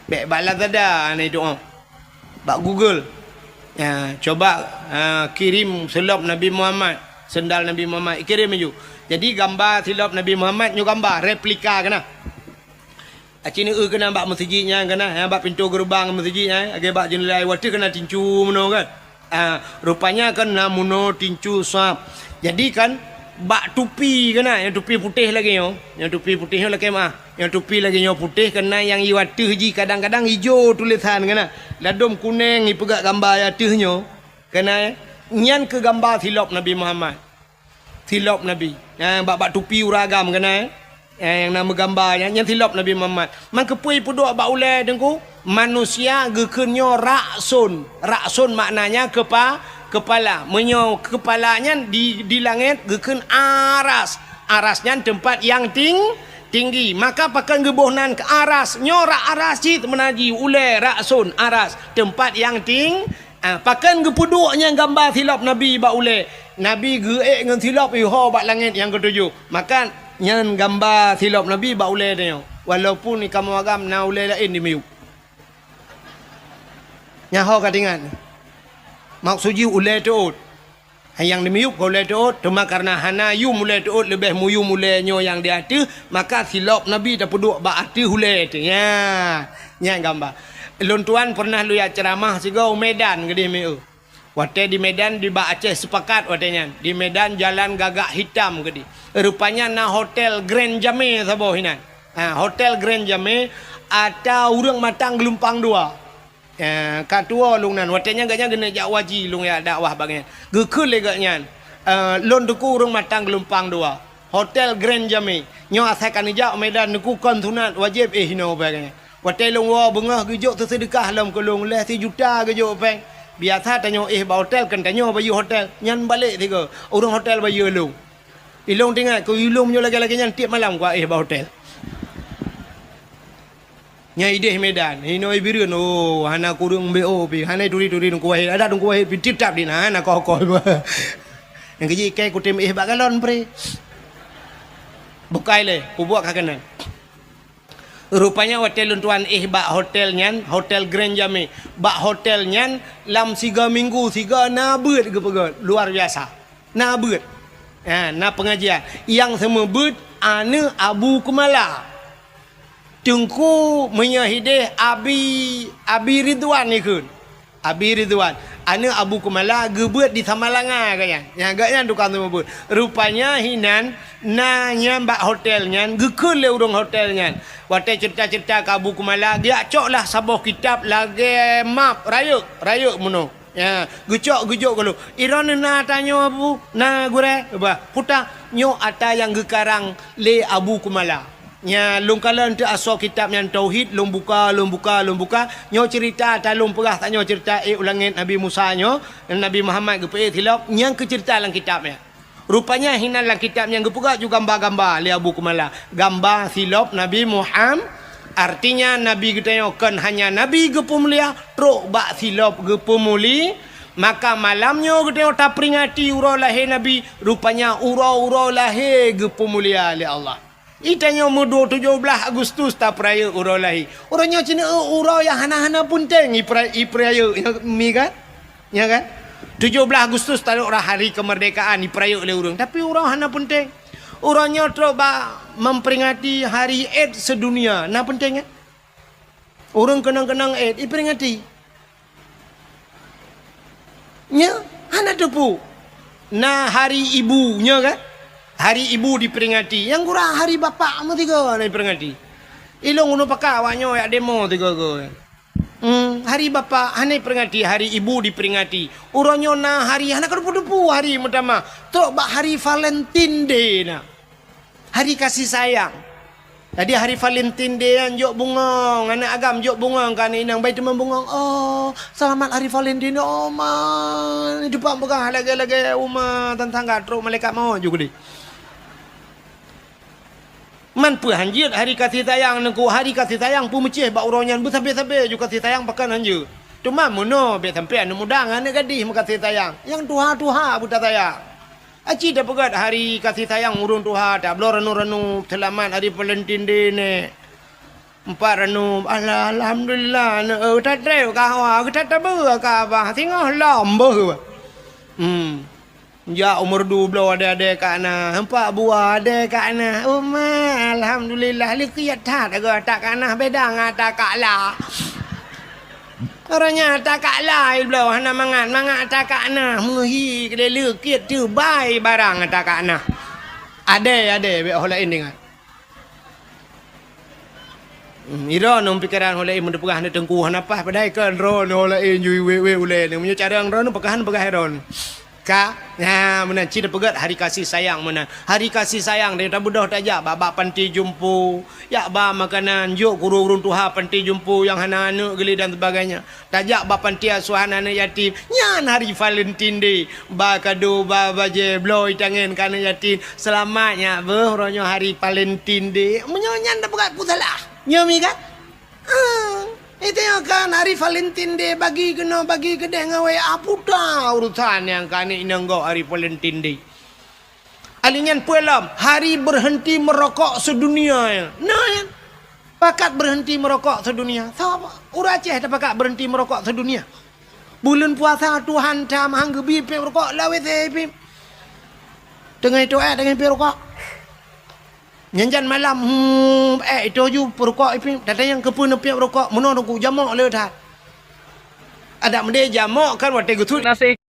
Baik balas ada ana doa. Bak Google. Ya, coba kirim silap Nabi Muhammad, sendal Nabi Muhammad. Kirim je. Jadi gambar silap Nabi Muhammad nyu gambar replika kena. Acini kena bak masjidnya kena, bak pintu gerbang masjidnya, age bak jendela wati kena tincu meno kan. Rupanya kan namuno tincu sap. Jadi kan bak tupi kena, yang tupi putih lagi yo. Yang tupi putih lagi mah. Yang tupi lagi yo putih kena yang iwatih ji kadang-kadang hijau tulisan kena. Ladum kuning ipegak gambar yatihnya. Kena nyan ke gambar silap Nabi Muhammad. Silap Nabi. Bak tupi uragam kena. Yang nama gambarnya yang silap Nabi Muhammad. Man kepui puduk bak ulai dengku. Manusia gekenyo raksun. Raksun maknanya kepala. Menyo kepalanya di langit geken aras. Arasnya tempat yang tinggi. Maka pakai gebohnan ke aras. Nyorak aras cit menaji ulai raksun aras. Tempat yang pakai gepuduknya gambar silap Nabi bak ulai. Nabi geek dengan silap iho bak langit yang ketujuh. Maka nyan gambar silap Nabi bak ulai dia. Walaupun ni kamu agam na ulai lain di miuk. Nyaho katingan. Maksudnya ulai tuut. Yang dimiup ulai tuut. Cuma karena hana yu mulai tuut lebih muyu mulai nyo yang dia ada. Maka silap Nabi tak peduk bak ada ulai tu. Ya. Yang gambar. Lun tuan pernah lu ya ceramah siga Medan ke di miu. Waktu di Medan di bak Aceh sepakat watenya. Di Medan jalan gagak hitam ke di. Rupanya na hotel Grand Jame sabo hinan. Hotel Grand Jame ada urang matang gelumpang dua. Katua lung nan watenya gaknya gena jak waji lung ya dakwah bagnya gekul le gaknya lon duku urung matang gelumpang dua hotel Grand Jame nyo asakan jak Medan duku kon sunat wajib hino bagnya watai lung wa bengah gejuk tersedekah lam kolong leh 3 juta gejuk peng biasa tanyo ba hotel kan tanyo bayu hotel nyan balik tiga urung hotel bayu lung ilung tinggal ku ilung nyo lagi-lagi nyan tiap malam ku ba hotel Nyai deh Medan, hino ibirin oh, hana kurung bo, pi hana turi nung kuahit, ada nung kuahit pi tip tap di na, hana kau. Yang keji kai kutem bagalon pre, bukai le, kubuat kakanan. Rupanya hotel tuan bak hotel nyan, hotel Grand Jame, bak hotel nyan, lam 3 minggu, 3 na beut ke pegot, luar biasa, na beut, na pengajian, yang semua beut, ane Abu Kumala. Tengku menyahidih Abi Ridwan ni kun. Abi Ridwan. Ana Abu Kumala gebut di Samalanga kaya. Yang agaknya tukang tu gebut. Rupanya hinan nanya mbak hotelnya gekul le urung hotelnya. Waktu cerita-cerita ke Abu Kumala dia cok lah sabuh kitab lagi map rayuk muno. Ya, gejok kalau. Iron na tanya Abu na gure ba puta nyo ata yang gekarang le Abu Kumala. Nya lung kala ente asal kitab yang tauhid lung buka nyo cerita talung perah tak nyo cerita ulangin Nabi Musa nyo Nabi Muhammad gepe tilap yang ke cerita dalam kitabnya rupanya hinan dalam kitab yang gepuga juga gambar-gambar li Abu Kumala gambar silap Nabi Muhammad artinya Nabi kita kan hanya Nabi gepu mulia truk bak silap gepu muli maka malamnya kita tak peringati urau lahir Nabi rupanya urau lahir gepu mulia li Allah. Itanya mudo 17 Agustus tak peraya urau lahi. Orangnya cina urau yang hana-hana pun teng iperaya mi kan? Ya kan? 17 Agustus tak ada hari kemerdekaan iperaya oleh urang. Tapi urau hana pun teng. Orangnya coba memperingati hari AIDS sedunia. Nah pentingnya. Orang kenang-kenang AIDS iperingati. Nya, hana tepu. Nah hari ibunya kan? Hari ibu diperingati. Yang kurang hari bapak mu tiga diperingati. Ilong unu pakai awaknya ya demo tiga ke. Hari bapak hana peringati, hari ibu diperingati. Uronyo na hari hana kedepu-depu hari pertama. Tok bak hari Valentine Day na. Hari kasih sayang. Jadi hari Valentine Day yang jok bungong, anak agam jok bungong kan inang baik teman bungong. Oh, selamat hari Valentine oh man. Depan pegang lagi-lagi rumah tentang gatruk malaikat mau juga deh. Man pu hanjir hari kasih sayang nengku hari kasih sayang pu mecih bak uronyan bu sampai-sampai juga kasih sayang pakan hanjir. Cuma mono be sampai anu muda ngane gadih makasih sayang. Yang tuha-tuha buta sayang. Aci dah pegat hari kasih sayang urun tuha dah belum renu-renu selamat hari Valentine Day ne. Empat renu alhamdulillah ne tak treu ka wa kita tak ber ka ba tengah lambe. Ya umur 12 ada kana, empat buah ada kana. Umma alhamdulillah liqiyat tak ada tak kana beda ngata kala. Orangnya tak kala belau hana mangat tak kana muhi kede liqiyat tu bai barang tak kana. Ada be hola ini ngat. Ira nom pikiran hola mun depegah na tengku hana pas padai kan ron hola yui we ule ni munyo cara ron pegahan ron. Ka, nah mana cita pegat hari kasih sayang mana hari kasih sayang dia tak budah tak jak babak panti jumpu ya ba makanan juk guru-guru tuha panti jumpu yang anak-anak geli dan sebagainya tak jak ba panti asuhan anak yatim nyan hari Valentine Day ba kado ba baje bloy tangan kana yatim selamatnya beronyo hari Valentine Day menyanyan dah pegat putalah nyomi kan itu yang kan hari Valentine Day bagi gede ngawe apuda urusan yang kan inanggo hari Valentine Day. Alingan puelam hari berhenti merokok sedunia. Nah, pakat berhenti merokok sedunia. Siapa? Orang Aceh tak pakat berhenti merokok sedunia. Bulan puasa Tuhan tak manggebi pi merokok lawe pi. Dengan itu dengan pi rokok. Nyanjan malam itu ju perokok ipin datang yang kepun nepi rokok menon ku jamak le dah ada mende jamak kan wate gutut nasi